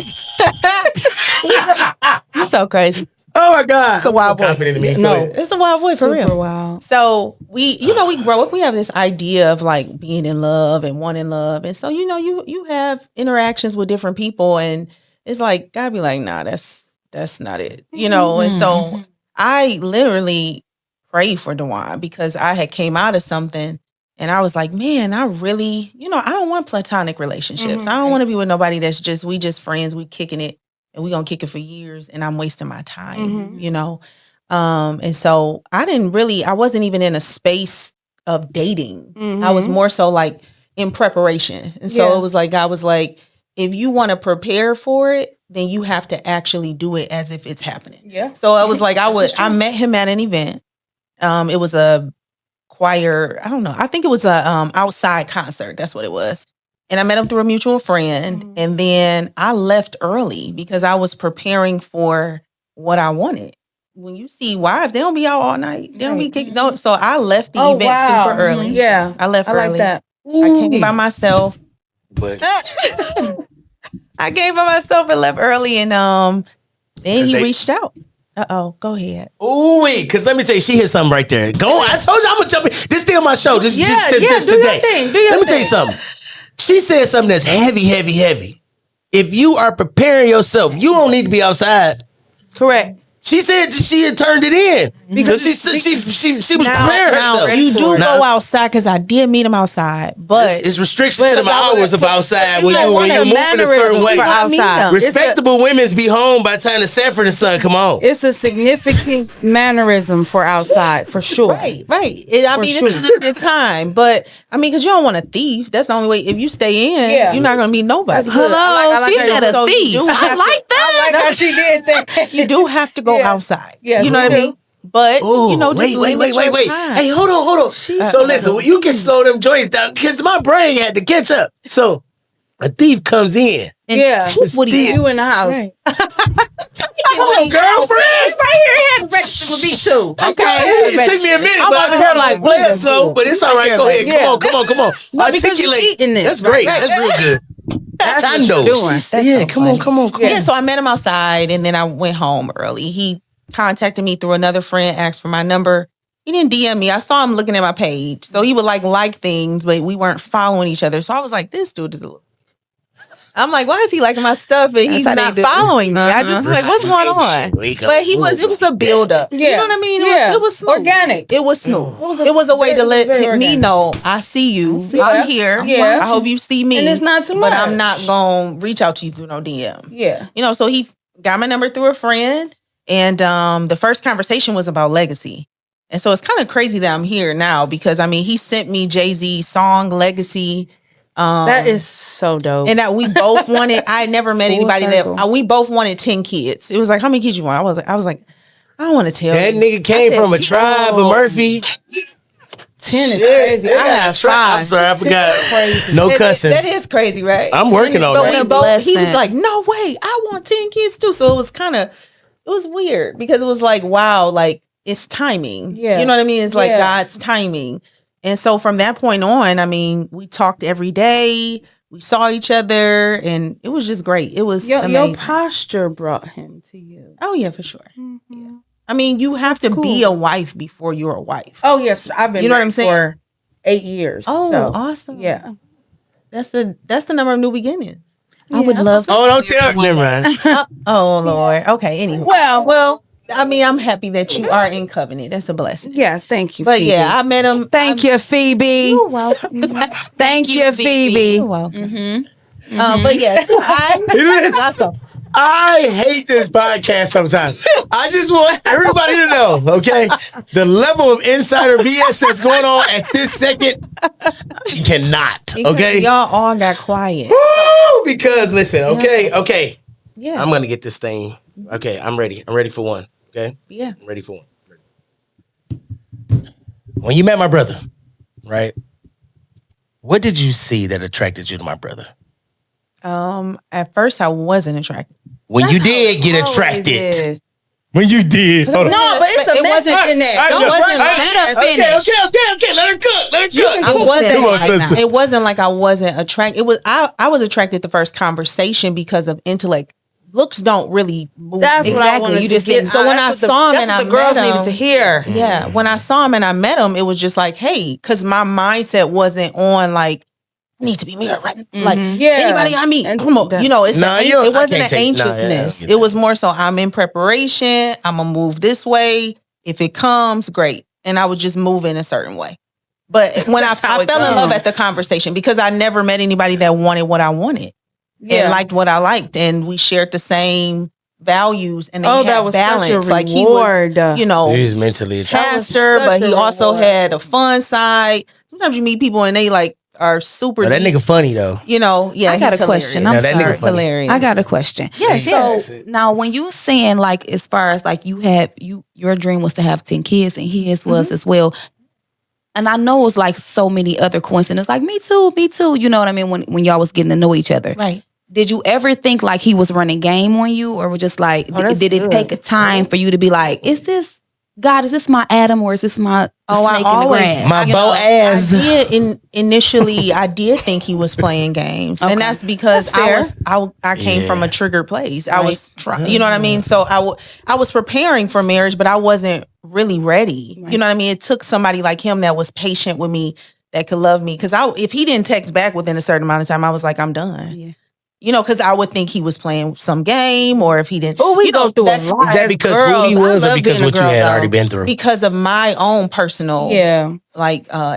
Speaker 2: you're so crazy.
Speaker 3: Oh my God.
Speaker 2: It's a wild boy.
Speaker 3: Confident in me.
Speaker 2: No, it's a wild boy for real.
Speaker 4: Super wild.
Speaker 2: So we grow up, we have this idea of like being in love and wanting love. And so, you have interactions with different people and it's like, God be like, nah, that's not it. And so I literally prayed for Dewan because I had came out of something and I was like, man, I really, I don't want platonic relationships. I don't want to be with nobody that's we just friends, we kicking it. And we gonna kick it for years and I'm wasting my time, And so I wasn't even in a space of dating. I was more so like in preparation. And so it was like, I was like, if you want to prepare for it, then you have to actually do it as if it's happening. Yeah. So I was like, I met him at an event. It was a choir, I don't know. I think it was a outside concert. That's what it was. And I met him through a mutual friend. And then I left early because I was preparing for what I wanted. When you see wives, they don't be out all night. They don't be kicking. So I left the event super early.
Speaker 4: Yeah.
Speaker 2: I left early.
Speaker 4: Like that.
Speaker 2: I came by myself.
Speaker 3: But
Speaker 2: I came by myself and left early. And then he reached out. Go ahead.
Speaker 3: Ooh, wait, because let me tell you, she hit something right there. Go on. I told you I'm going to jump in. This still my show. Just
Speaker 4: do
Speaker 3: today.
Speaker 4: Your thing.
Speaker 3: Let me tell you something. She said something that's heavy, heavy, heavy. If you are preparing yourself, you don't need to be outside.
Speaker 4: Correct.
Speaker 3: She said she had turned it in because she was preparing herself.
Speaker 2: You do go outside because I did meet him outside, but
Speaker 3: it's restrictions to the hours of outside when you move in a certain way.
Speaker 4: Outside.
Speaker 3: Respectable women's be home by the time the Sanford and Son come on.
Speaker 4: It's a significant mannerism for outside, for sure.
Speaker 2: Right. This is the time, but because you don't want a thief. That's the only way. If you stay in, you're not going to meet nobody.
Speaker 4: Hello,
Speaker 2: she said a thief. I like that.
Speaker 4: I like how she did that.
Speaker 2: You do have to go outside.
Speaker 4: Yeah,
Speaker 2: you know what I mean? But, just
Speaker 3: wait. Hey, hold on. So listen, you can slow them joints down because my brain had to catch up. So a thief comes in.
Speaker 4: And
Speaker 2: what do
Speaker 4: you in the house?
Speaker 2: Right.
Speaker 3: Oh, girlfriend!
Speaker 2: Right here had breakfast with me too.
Speaker 3: Okay, it took me a minute, but I kind of like play it slow. But it's all right. Go ahead. Come on. Articulate.
Speaker 4: This.
Speaker 3: That's great. That's real good.
Speaker 4: That's
Speaker 3: I
Speaker 4: what
Speaker 3: know.
Speaker 4: you're doing.
Speaker 3: Yeah, come on.
Speaker 2: Yeah, so I met him outside and then I went home early. He contacted me through another friend, asked for my number. He didn't DM me. I saw him looking at my page. So he would like things, but we weren't following each other. So I was like, this dude is a little... I'm like, why is he liking my stuff and he's not following me? I just was like, what's going on? But it was a build-up. Yeah. You know what I mean? It was smooth.
Speaker 4: Organic.
Speaker 2: It was smooth. It was a way to let me know, I see you. I'm here. Yeah. I hope you see me.
Speaker 4: And it's not too much.
Speaker 2: But I'm not going to reach out to you through no DM.
Speaker 4: Yeah.
Speaker 2: You know, so he got my number through a friend. And the first conversation was about legacy. And so it's kind of crazy that I'm here now because, I mean, he sent me Jay-Z's song, Legacy.
Speaker 4: That is so dope.
Speaker 2: And that we both wanted, I had never met anybody we both wanted 10 kids. It was like, how many kids you want? I was like, I don't want to tell
Speaker 3: that
Speaker 2: you.
Speaker 3: Nigga came from a tribe of Murphy.
Speaker 4: 10 is crazy. I have 5.
Speaker 3: I'm sorry, I forgot. No cussing.
Speaker 2: That is crazy, right?
Speaker 3: I'm working on
Speaker 2: that. He was like, no way, I want 10 kids too. So it was weird because it was like, wow, like it's timing. Yeah. You know what I mean? It's like God's timing. And so from that point on, I mean, we talked every day. We saw each other, and it was just great. It was amazing.
Speaker 4: Your posture brought him to you.
Speaker 2: Oh, yeah, for sure. Mm-hmm. Yeah. I mean, you have to be a wife before you're a wife.
Speaker 4: Oh, yes. I've been married for 8 years.
Speaker 2: Oh, so, awesome.
Speaker 4: Yeah.
Speaker 2: That's the number of new beginnings.
Speaker 5: I would love to.
Speaker 3: Oh, don't tell me. Never mind.
Speaker 2: Oh, Lord. Okay, anyway. Well, I mean, I'm happy that you are in covenant. That's a blessing.
Speaker 4: Yes, thank you.
Speaker 2: But
Speaker 4: Phoebe.
Speaker 2: yeah, I met him.
Speaker 5: Thank you, Phoebe.
Speaker 2: You're welcome.
Speaker 5: Thank you, Phoebe.
Speaker 2: You're welcome. Mm-hmm. But yes,
Speaker 3: I hate this podcast sometimes. I just want everybody to know, okay? The level of insider BS that's going on at this second, you cannot, okay?
Speaker 2: Y'all all got quiet.
Speaker 3: Woo! Because, listen, okay.
Speaker 2: Yeah.
Speaker 3: I'm going to get this thing. Okay, I'm ready. I'm ready for one, okay?
Speaker 2: Yeah.
Speaker 3: I'm ready for one. When you met my brother, right? What did you see that attracted you to my brother?
Speaker 2: At first I wasn't attracted.
Speaker 3: When you did get attracted. When you did.
Speaker 4: No, but it's a message in there.
Speaker 2: Don't rush. Let her finish.
Speaker 3: Okay. Let her cook.
Speaker 2: It wasn't like I wasn't attracted. It was I was attracted the first conversation because of intellect. Looks don't really move.
Speaker 4: That's what I wanted.
Speaker 2: You just didn't. So when I saw him and I met him,
Speaker 4: the girls needed to hear.
Speaker 2: Yeah, when I saw him and I met him, it was just like, hey, because my mindset wasn't on like need to be married, right? Like anybody I meet, you know, it wasn't an anxiousness. It was more so I'm in preparation. I'm gonna move this way. If it comes, great, and I would just move in a certain way. But when I fell in love at the conversation because I never met anybody that wanted what I wanted. And liked what I liked, and we shared the same values, and they had that was balance.
Speaker 4: Such a
Speaker 2: like he was, you know,
Speaker 3: he's mentally
Speaker 2: pastor, but he also had a fun side. Sometimes you meet people and they like are super.
Speaker 3: That nigga funny though.
Speaker 2: You know, yeah.
Speaker 5: I got a question.
Speaker 3: I'm sorry.
Speaker 5: Hilarious. I got a question.
Speaker 2: Yes.
Speaker 5: So now, when you saying like, as far as like your dream was to have 10 kids, and his was as well. And I know it's like so many other coincidences, like me too. You know what I mean? When y'all was getting to know each other.
Speaker 2: Right.
Speaker 5: Did you ever think like he was running game on you, or was just like, did it take a time for you to be like, is this my Adam, or is this my snake in the grass?
Speaker 3: My Boaz.
Speaker 2: Initially, I did think he was playing games. And that's because I came from a triggered place. I was trying, you know what I mean? So I was preparing for marriage, but I wasn't really ready. Right. You know what I mean? It took somebody like him that was patient with me, that could love me. Because if he didn't text back within a certain amount of time, I was like, I'm done. Yeah. You know, because I would think he was playing some game, or if he didn't.
Speaker 5: Oh, we go through a lot.
Speaker 3: Is that because who he was, or because what you had already been through?
Speaker 2: Because of my own personal,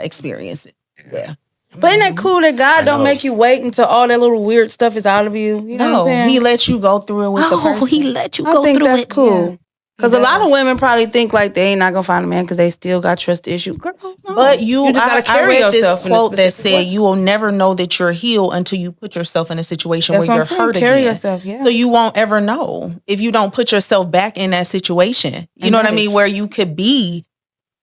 Speaker 2: experience. Yeah.
Speaker 4: But isn't that cool that God don't make you wait until all that little weird stuff is out of you? You know what I'm saying?
Speaker 2: He lets you go through it with the person.
Speaker 5: He let you go through it.
Speaker 4: I think that's cool. Yeah. Because a lot of women probably think like they ain't not gonna find a man because they still got trust issues. Girl, no.
Speaker 2: But you just
Speaker 4: gotta carry yourself.
Speaker 2: This quote that said, "You will never know that you're healed until you put yourself in a situation where you're hurt again."
Speaker 4: Carry yourself, yeah.
Speaker 2: So you won't ever know if you don't put yourself back in that situation. You know what I mean? Where you could be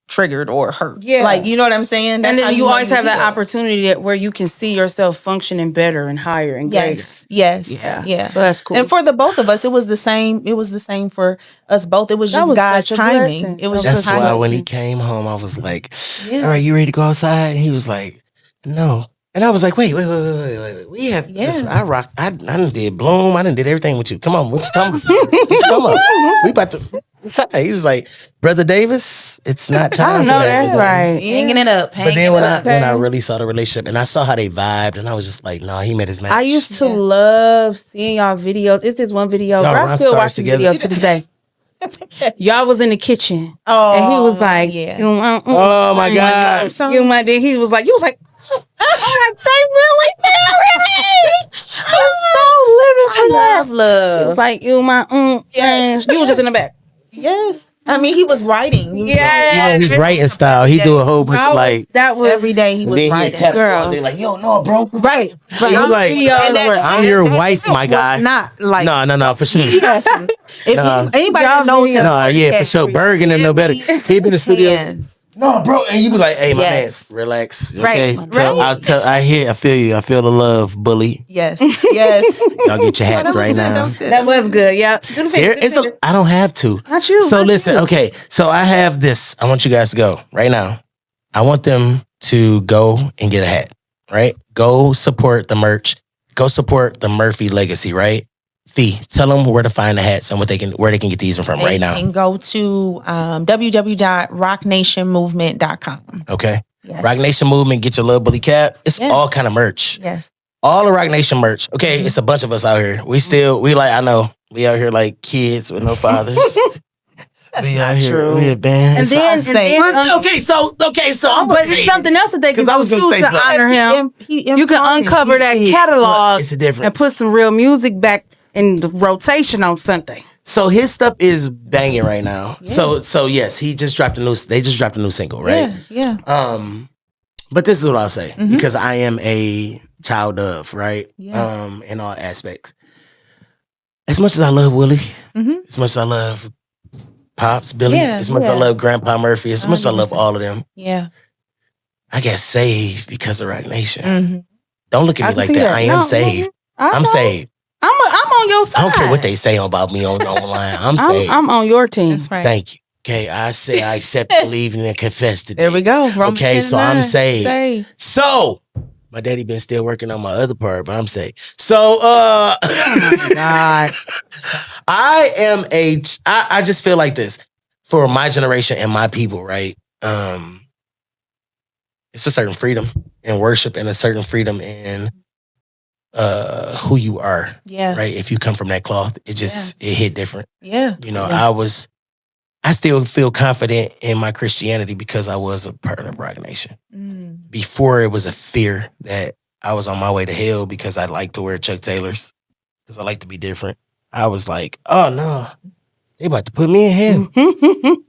Speaker 2: triggered or hurt.
Speaker 4: Yeah.
Speaker 2: Like, you know what I'm saying? That's
Speaker 4: and then
Speaker 2: how
Speaker 4: you always have that
Speaker 2: heal.
Speaker 4: opportunity where you can see yourself functioning better and higher and greater.
Speaker 2: Yes.
Speaker 4: Yeah. So that's cool.
Speaker 2: And for the both of us, it was the same. It was the same for us both. It was just God's timing. It was
Speaker 3: That's
Speaker 2: just
Speaker 3: why
Speaker 2: timing.
Speaker 3: when he came home, I was like, all right, you ready to go outside? And he was like, no. And I was like, wait. We have listen, I done did Bloom. I done did everything with you. Come on, what's come? Come on. We about to. It's time. He was like, Brother Davis, it's not time.
Speaker 4: I know that's right.
Speaker 5: Hanging it up.
Speaker 3: But then when I really saw the relationship and I saw how they vibed, and I was just like, no, he met his match.
Speaker 4: I used to love seeing y'all videos. It's this one video.
Speaker 3: Y'all
Speaker 4: I still watch this video to this day. Y'all was in the kitchen. And he was like,
Speaker 3: oh my God.
Speaker 4: He was like, you was like, oh, they really married me. I was so living for love. She was like, you was just in the back.
Speaker 2: Yes. I mean, he was writing.
Speaker 3: His writing style. He do a whole bunch of like
Speaker 2: that was every day he was writing.
Speaker 3: Girl, they like, yo, no, bro.
Speaker 2: Right.
Speaker 3: I'm like, I'm your wife, my guy.
Speaker 2: Not like
Speaker 3: no, for sure.
Speaker 2: If anybody knows him,
Speaker 3: for sure. Bergen and no better. He been in the studio. No, bro, and you be like, "Hey, my man, relax, okay?"
Speaker 2: Right.
Speaker 3: I feel you. I feel the love, bully.
Speaker 2: Yes.
Speaker 3: Y'all get your hats right now.
Speaker 4: That was good. Yeah.
Speaker 3: I don't have to.
Speaker 4: Not you.
Speaker 3: So listen, okay. So I have this. I want you guys to go right now. I want them to go and get a hat. Right? Go support the merch. Go support the Murphy legacy. Right? Fee, tell them where to find the hats and where they can get these from right now.
Speaker 2: They can go to www.rocknationmovement.com.
Speaker 3: Okay.
Speaker 2: Yes.
Speaker 3: Rock Nation Movement, get your little bully cap. It's all kind of merch.
Speaker 2: Yes.
Speaker 3: All the Rock Nation merch. Okay, it's a bunch of us out here. We out here like kids with no fathers.
Speaker 2: That's not true.
Speaker 3: We a band.
Speaker 4: And then
Speaker 3: okay, so
Speaker 4: but it's something else that they can do too to honor him. You can uncover that catalog
Speaker 3: it's a difference.
Speaker 4: and put some real music back in the rotation on Sunday.
Speaker 3: So his stuff is banging right now. Yeah. So yes, they just dropped a new single, right?
Speaker 2: Yeah.
Speaker 3: But this is what I'll say, because I am a child of, right? Yeah. In all aspects. As much as I love Willie, as much as I love Pops, Billy, as much as I love Grandpa Murphy, as much as I love all of them.
Speaker 2: Yeah.
Speaker 3: I got saved because of Rock Nation. Don't look at me like that. I am saved. I'm saved.
Speaker 4: I'm on your side.
Speaker 3: I don't care what they say about me online. I'm saved.
Speaker 4: I'm on your team.
Speaker 2: That's right.
Speaker 3: Thank you. Okay, I say I accept, believe, and confess today.
Speaker 2: There we go.
Speaker 3: Okay, so I'm saved. So my daddy been still working on my other part, but I'm saved. So
Speaker 2: oh my God.
Speaker 3: I just feel like this for my generation and my people, right? It's a certain freedom in worship and a certain freedom in who you are.
Speaker 2: Yeah.
Speaker 3: Right. If you come from that cloth, it hit different.
Speaker 2: Yeah.
Speaker 3: You know, I still feel confident in my Christianity because I was a part of Rock Nation. Before it was a fear that I was on my way to hell because I like to wear Chuck Taylors, because I like to be different. I was like, oh no, they about to put me in hell.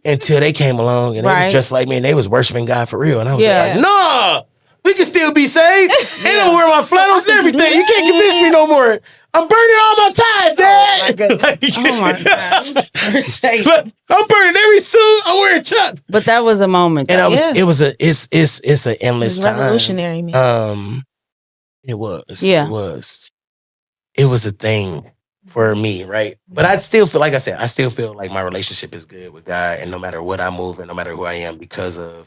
Speaker 3: Until they came along and they was just like me and they was worshiping God for real. And I was just like, no, we can still be saved. And I'm wearing my flannels and everything. You can't convince me no more. I'm burning all my ties, Dad.
Speaker 4: Oh my God.
Speaker 3: I'm burning every suit. I'm wearing Chucks.
Speaker 4: But that was a moment.
Speaker 3: And it's an endless time.
Speaker 2: Revolutionary, man.
Speaker 3: It was.
Speaker 4: Yeah.
Speaker 3: It was a thing for me, right? But I still feel, like I said, like my relationship is good with God, and no matter what I move and no matter who I am, because of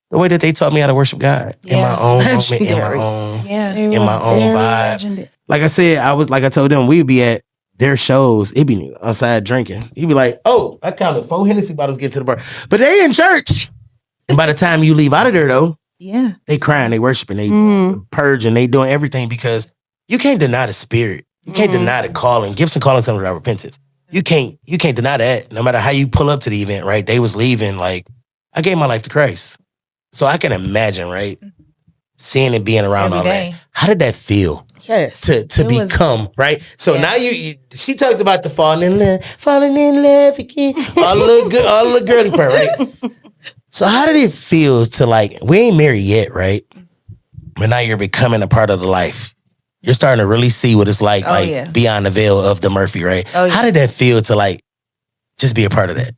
Speaker 3: the way that they taught me how to worship God in my own moment, in my own vibe. Like I said, I told them, we'd be at their shows. It'd be outside drinking. You'd be like, oh, I counted 4 Hennessy bottles getting to the bar. But they in church. And by the time you leave out of there, though, they crying, they worshiping, they purging, they doing everything, because you can't deny the spirit. You can't deny the calling. Gifts and calling come without repentance. You can't deny that. No matter how you pull up to the event, right? They was leaving like, I gave my life to Christ. So I can imagine, right? Seeing and being around all that. How did that feel?
Speaker 4: Yes.
Speaker 3: To become, right? So now she talked about the falling in love again. All the girly part, right? So how did it feel to, like, we ain't married yet, right? But now you're becoming a part of the life. You're starting to really see what it's like, beyond the veil of the Murphy, right? Oh, yeah. How did that feel to, like, just be a part of that?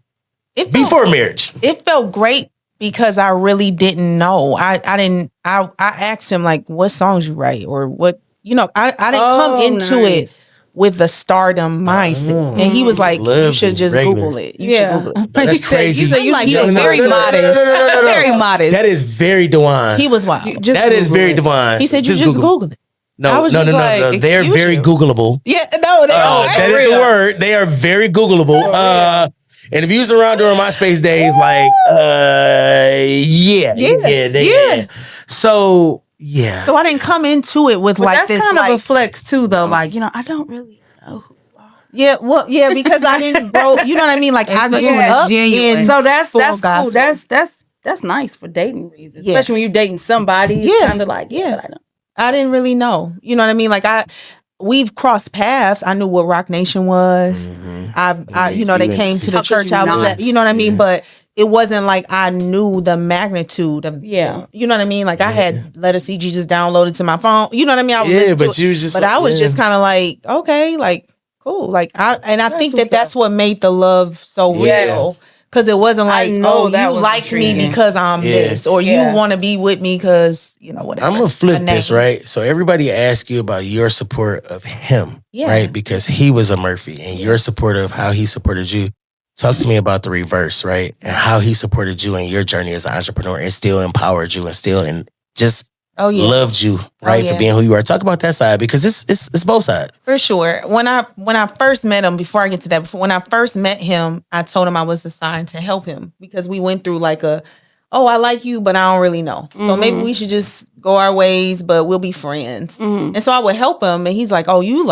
Speaker 3: Before marriage.
Speaker 2: It felt great because I really didn't know. I asked him like, what songs you write or what, you know, I didn't come into it with the stardom mindset. And he was like, you should just Google it. You should Google it.
Speaker 3: That's crazy.
Speaker 5: He was very modest. Very modest.
Speaker 3: That is very Dewan.
Speaker 2: He was wild.
Speaker 3: That is very Dewan.
Speaker 2: He said, you just Google it.
Speaker 3: No. They're very Googleable.
Speaker 2: Yeah, no, they are.
Speaker 3: That is the word. They are very Googleable. And if you was around during MySpace days, like, yeah. So, yeah.
Speaker 2: So I didn't come into it with like
Speaker 4: that's
Speaker 2: this.
Speaker 4: That's kind
Speaker 2: like,
Speaker 4: of a flex too, though. Like, you know, I don't really know who.
Speaker 2: Yeah, well, yeah, because I didn't grow. You know what I mean? Like I grew up in
Speaker 4: so that's cool.
Speaker 2: Gospel.
Speaker 4: That's nice for dating reasons, especially when you're dating somebody. It's kind of like
Speaker 2: I didn't really know. You know what I mean? Like we've crossed paths. I knew what Roc Nation was. I you know, they came to the church I was at. You know what I mean? But it wasn't like I knew the magnitude of you know what I mean? Like I had Let Us See Jesus downloaded to my phone. You know what I mean? I was
Speaker 3: but you just
Speaker 2: I was just kind of like, okay, like cool. Like I think that's what made the love so real. Because it wasn't like, oh, you like me because I'm this, or you want to be with me because, you know, whatever.
Speaker 3: I'm going to flip this, right? So everybody asks you about your support of him, right? Because he was a Murphy and your support of how he supported you. Talk to me about the reverse, right? And how he supported you in your journey as an entrepreneur and still empowered you and still just loved you, right? For being who you are. Talk about that side because it's both sides.
Speaker 2: For sure. When I first met him, before I get to that, when I first met him, I told him I was assigned to help him because we went through like I like you, but I don't really know. So maybe we should just go our ways, but we'll be friends. And so I would help him and he's like, oh, you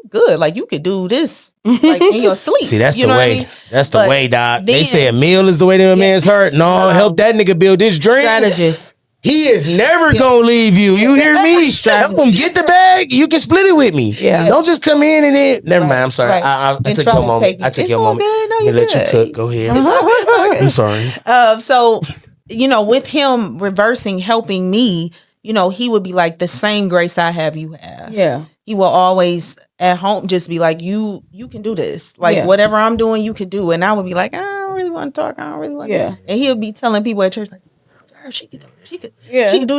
Speaker 2: good. Like you could do this like in your sleep.
Speaker 3: See, that's
Speaker 2: you
Speaker 3: the way. I mean? That's the way, Doc. They say a meal is the way to a man's heart. No, help that nigga build this dream.
Speaker 4: Strategist.
Speaker 3: He is never gonna leave you. You hear me? Help him get the bag. You can split it with me. Yeah. Don't just come in and then. Never mind. I'm sorry. I took your moment. I took your moment. Let me let you cook. Go ahead. I'm sorry.
Speaker 2: So, you know, with him reversing, helping me, you know, he would be like, the same grace I have, you have. Yeah. He will always at home just be like, you can do this. Like whatever I'm doing, you can do. And I would be like, I don't really want to talk. I don't really want to. Yeah. And he'll be telling people at church like, she could do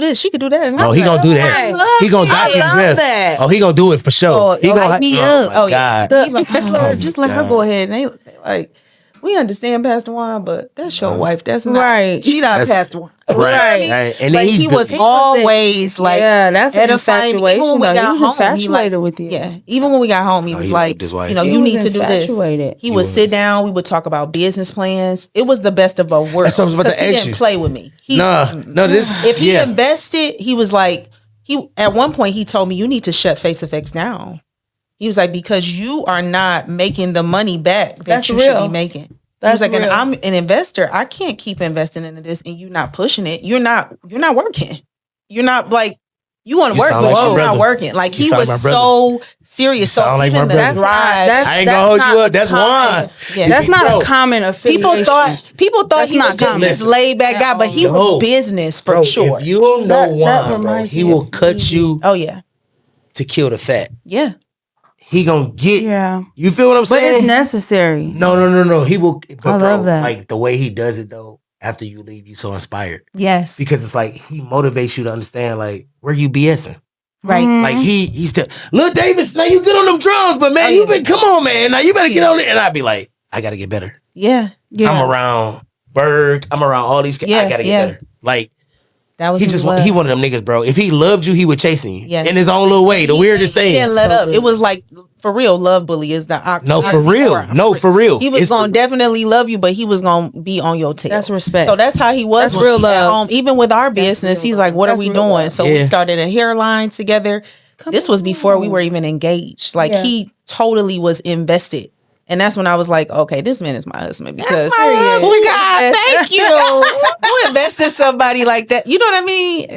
Speaker 2: this. She could do that. And
Speaker 3: he gonna do that. He gonna dock his breath. Oh, he gonna do it for sure. He gonna hype me up.
Speaker 2: Oh yeah. Just let her go ahead. And they like, we understand Pastor Juan, but that's your wife. That's not right. She not Pastor Juan.
Speaker 3: Right.
Speaker 2: And then he was always like,
Speaker 4: that's
Speaker 2: edifying.
Speaker 4: Even when we got home,
Speaker 2: infatuated with you. Yeah. Even when we got home, he was like, you know, you need to do this. He would sit down. We would talk about business plans. It was the best of both worlds.
Speaker 3: That's what I was about to ask you.
Speaker 2: He didn't play with me.
Speaker 3: If
Speaker 2: he invested, he was like, at one point he told me, you need to shut Face Effects down. He was like, because you are not making the money back that you should be making. He was like, and I'm an investor. I can't keep investing into this and you not pushing it. You're not working. You're not like, you want to work, but you're not working. Like he was so serious. So
Speaker 3: like even the drive, I ain't gonna hold you up. That's one.
Speaker 4: Yeah. That's not a common affiliation.
Speaker 2: People thought he was just this laid back guy, but he was business for sure.
Speaker 3: If you don't know Juan, bro, he will cut you.
Speaker 2: Oh yeah.
Speaker 3: To kill the fat.
Speaker 2: Yeah.
Speaker 3: He gonna get. Yeah. You feel what I'm saying?
Speaker 4: But it's necessary.
Speaker 3: No. He will. But
Speaker 4: I love that.
Speaker 3: Like the way he does it though. After you leave, you so inspired.
Speaker 2: Yes.
Speaker 3: Because it's like he motivates you to understand like where you BSing.
Speaker 2: Right.
Speaker 3: Like he's still Lil Davis, now you good on them drums, but man, come on, man. Now you better get on it. And I'd be like, I gotta get better.
Speaker 2: Yeah.
Speaker 3: I'm around Berg. I'm around all these I gotta get better. Like
Speaker 2: that was
Speaker 3: he one of them niggas, bro. If he loved you, he would chasing you. Yes. In his own little way. The weirdest thing.
Speaker 2: He didn't let up. It was like for real, love bully is the
Speaker 3: for real.
Speaker 2: He was gonna definitely love you, but he was gonna be on your tail.
Speaker 4: That's respect.
Speaker 2: So that's how he was.
Speaker 4: That's real love.
Speaker 2: Even with our business, he's like, "What are we doing?" Love. So we started a hairline together. This was before we were even engaged. Like he totally was invested. And that's when I was like, okay, this man is my husband because God, thank you. You invest in somebody like that. You know what I mean?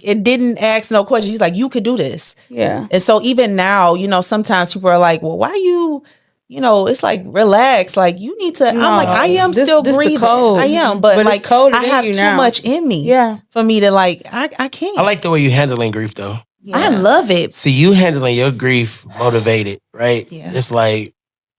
Speaker 2: It didn't ask no questions. He's like, you could do this. Yeah. And so even now, you know, sometimes people are like, well, why you know, it's like, relax. Like you need to, I'm like, I am still breathing. I am, but like cold I have too much in me for me to like, I can't.
Speaker 3: I like the way you handling grief though.
Speaker 2: Yeah. I love it.
Speaker 3: See, you handling your grief motivated, right? Yeah. It's like,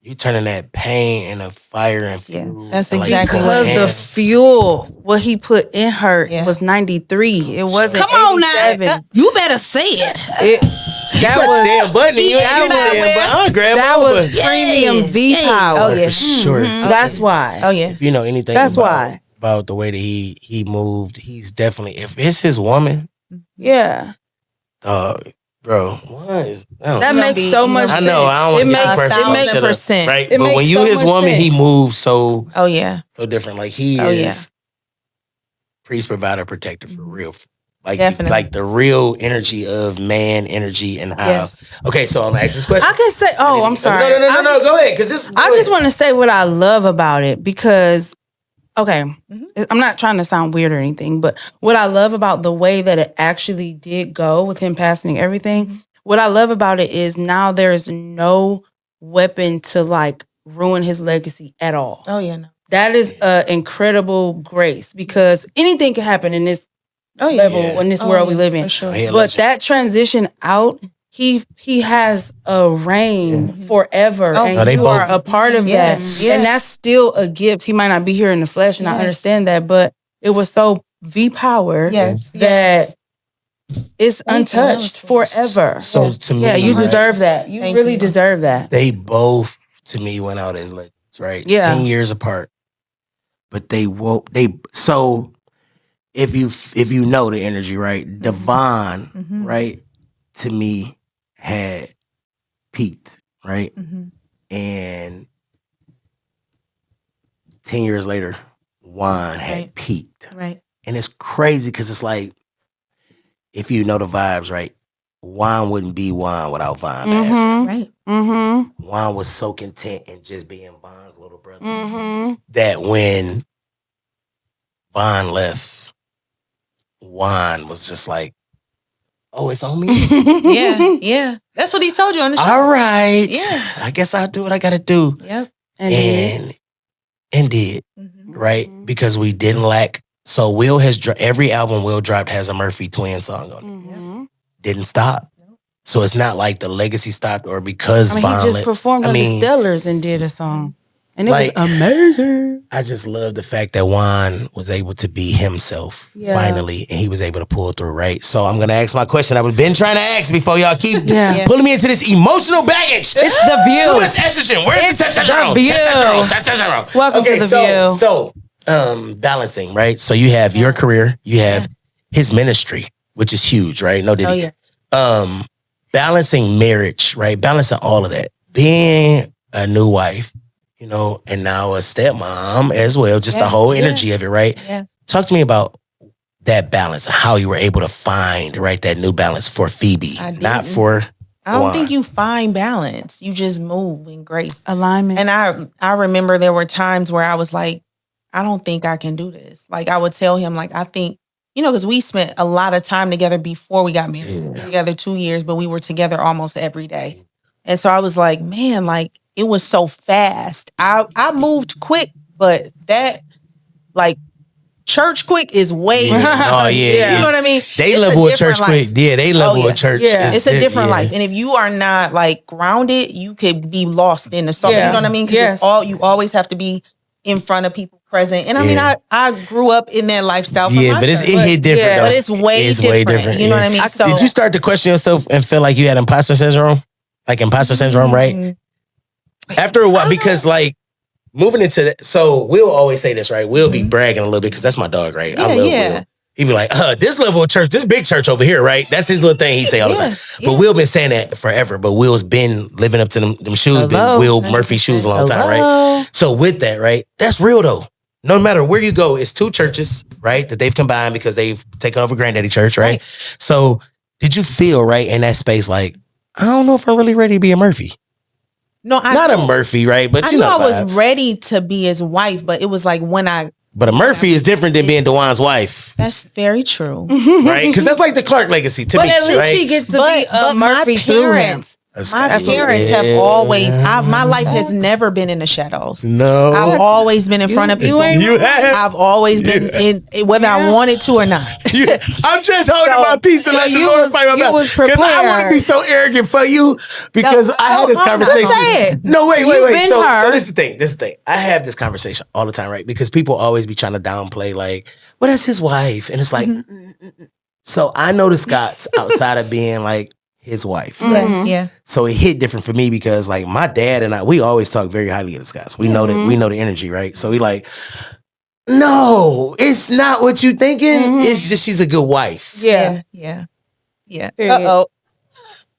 Speaker 3: You turning that pain into fire and fuel.
Speaker 2: That's
Speaker 3: and
Speaker 2: exactly
Speaker 4: because the fuel, what he put in her was 93. It wasn't.
Speaker 5: Come on now, you better say it.
Speaker 3: That was damn button.
Speaker 4: That was premium V power.
Speaker 3: Oh yeah, for sure.
Speaker 4: That's why.
Speaker 2: Oh yeah.
Speaker 3: If you know anything, about the way that he moved, he's definitely. If it's his woman, bro, that
Speaker 4: makes so much sense.
Speaker 3: I know. I don't want to get too personal.
Speaker 2: It makes %.
Speaker 3: Right? But when you his woman, he moves so.
Speaker 2: Oh yeah.
Speaker 3: So different. Like he is. Priest, provider, protector for real. Like,
Speaker 2: definitely.
Speaker 3: Like the real energy of man energy and how. Yes. Okay, so I'm gonna ask this question.
Speaker 4: I can say. Oh, I'm sorry.
Speaker 3: No. Go ahead, because this.
Speaker 4: I just want to say what I love about it because. Okay, I'm not trying to sound weird or anything, but what I love about the way that it actually did go with him passing everything, what I love about it is now there's no weapon to like ruin his legacy at all.
Speaker 2: Oh yeah, no.
Speaker 4: That is an incredible grace because anything can happen in this level, in this world we live in.
Speaker 2: Sure.
Speaker 4: But that transition out, he has a reign forever, and you are a part of that. And that's still a gift. He might not be here in the flesh, and I understand that, but it was so V-power that it's untouched forever.
Speaker 3: So to me,
Speaker 4: you deserve that. You really deserve that.
Speaker 3: They both, to me, went out as legends, right?
Speaker 4: Yeah.
Speaker 3: 10 years apart. But so if you know the energy, right? Devon, right, to me, had peaked, right? And 10 years later, Juan had peaked.
Speaker 2: Right.
Speaker 3: And it's crazy because it's like, if you know the vibes, right? Juan wouldn't be Juan without Von passing.
Speaker 2: Right.
Speaker 3: Juan was so content in just being Von's little brother that when Von left, Juan was just like, oh, it's on me?
Speaker 2: Yeah. That's what he told you on the show.
Speaker 3: All right.
Speaker 2: Yeah.
Speaker 3: I guess I'll do what I got to do.
Speaker 2: Yep.
Speaker 3: And did. Right? Because we didn't lack. So Will has, every album Will dropped has a Murphy twin song on it. Didn't stop. So it's not like the legacy stopped or because
Speaker 4: he just performed on the Stellars and did a song. And it was amazing.
Speaker 3: I just love the fact that Juan was able to be himself finally, and he was able to pull through, right? So I'm going to ask my question I've been trying to ask before y'all keep pulling me into this emotional baggage.
Speaker 4: It's the view.
Speaker 3: Too much estrogen. Where's the testosterone? Testosterone.
Speaker 4: Welcome to the view.
Speaker 3: So, balancing, right? So you have your career, you have his ministry, which is huge, right? No diddy. Balancing marriage, right? Balancing all of that. Being a new wife, you know, and now a stepmom as well, just the whole energy of it, right?
Speaker 2: Yeah.
Speaker 3: Talk to me about that balance, how you were able to find, right, that new balance for Phoebe, not for
Speaker 2: I don't think you find balance. You just move in grace.
Speaker 4: Alignment.
Speaker 2: And I remember there were times where I was like, I don't think I can do this. Like I would tell him, like, I think, you know, because we spent a lot of time together before we got married. We were together 2 years, but we were together almost every day. And so I was like, man, like, it was so fast. I moved quick, but that, like, church quick is way.
Speaker 3: Oh, yeah.
Speaker 2: You know what I mean?
Speaker 3: They level with church quick. Yeah, they level with church.
Speaker 2: Yeah, it's a different life. And if you are not, like, grounded, you could be lost in the song. You know what I mean? Because you always have to be in front of people present. And I mean, I grew up in that lifestyle.
Speaker 3: Yeah, but it hit different. Though.
Speaker 2: But it's way different. You know what I mean?
Speaker 3: So, did you start to question yourself and feel like you had imposter syndrome? Like imposter syndrome, right? After a while, because like moving into that, so Will always say this, right? We'll be bragging a little bit because that's my dog, right? I love Will. He'd be like, this level of church, this big church over here, right? That's his little thing he say all the time. But Will been saying that forever, but Will's been living up to them shoes, been Will Murphy shoes a long time, right? So with that, right? That's real though. No matter where you go, it's two churches, right? That they've combined because they've taken over Granddaddy Church, right? So did you feel, right, in that space, like, I don't know if I'm really ready to be a Murphy?
Speaker 2: No,
Speaker 3: not a Murphy, right? But you know,
Speaker 2: I was ready to be his wife, but it was like when I.
Speaker 3: But a Murphy is different than being DeJuan's wife.
Speaker 2: That's very true,
Speaker 3: right? Because that's like the Clark legacy to me.
Speaker 4: But at least she gets to be a Murphy through him.
Speaker 2: My parents have always, my life has never been in the shadows.
Speaker 3: No.
Speaker 2: I've always been in front of people.
Speaker 3: You have.
Speaker 2: I've always been in, whether I wanted to or not.
Speaker 3: I'm just holding my peace and let the Lord fight my battle. Because I want to be so arrogant for you because I had this conversation. No, wait. So this is the thing. I have this conversation all the time, right? Because people always be trying to downplay, like, well, that's his wife. And it's like, so I know the Scotts outside of being like his wife.
Speaker 2: Yeah.
Speaker 3: So it hit different for me because like my dad and I, we always talk very highly of the Scotts. We know that we know the energy, right? So we like, no, it's not what you thinking. It's just she's a good wife.
Speaker 2: Yeah. Uh-oh.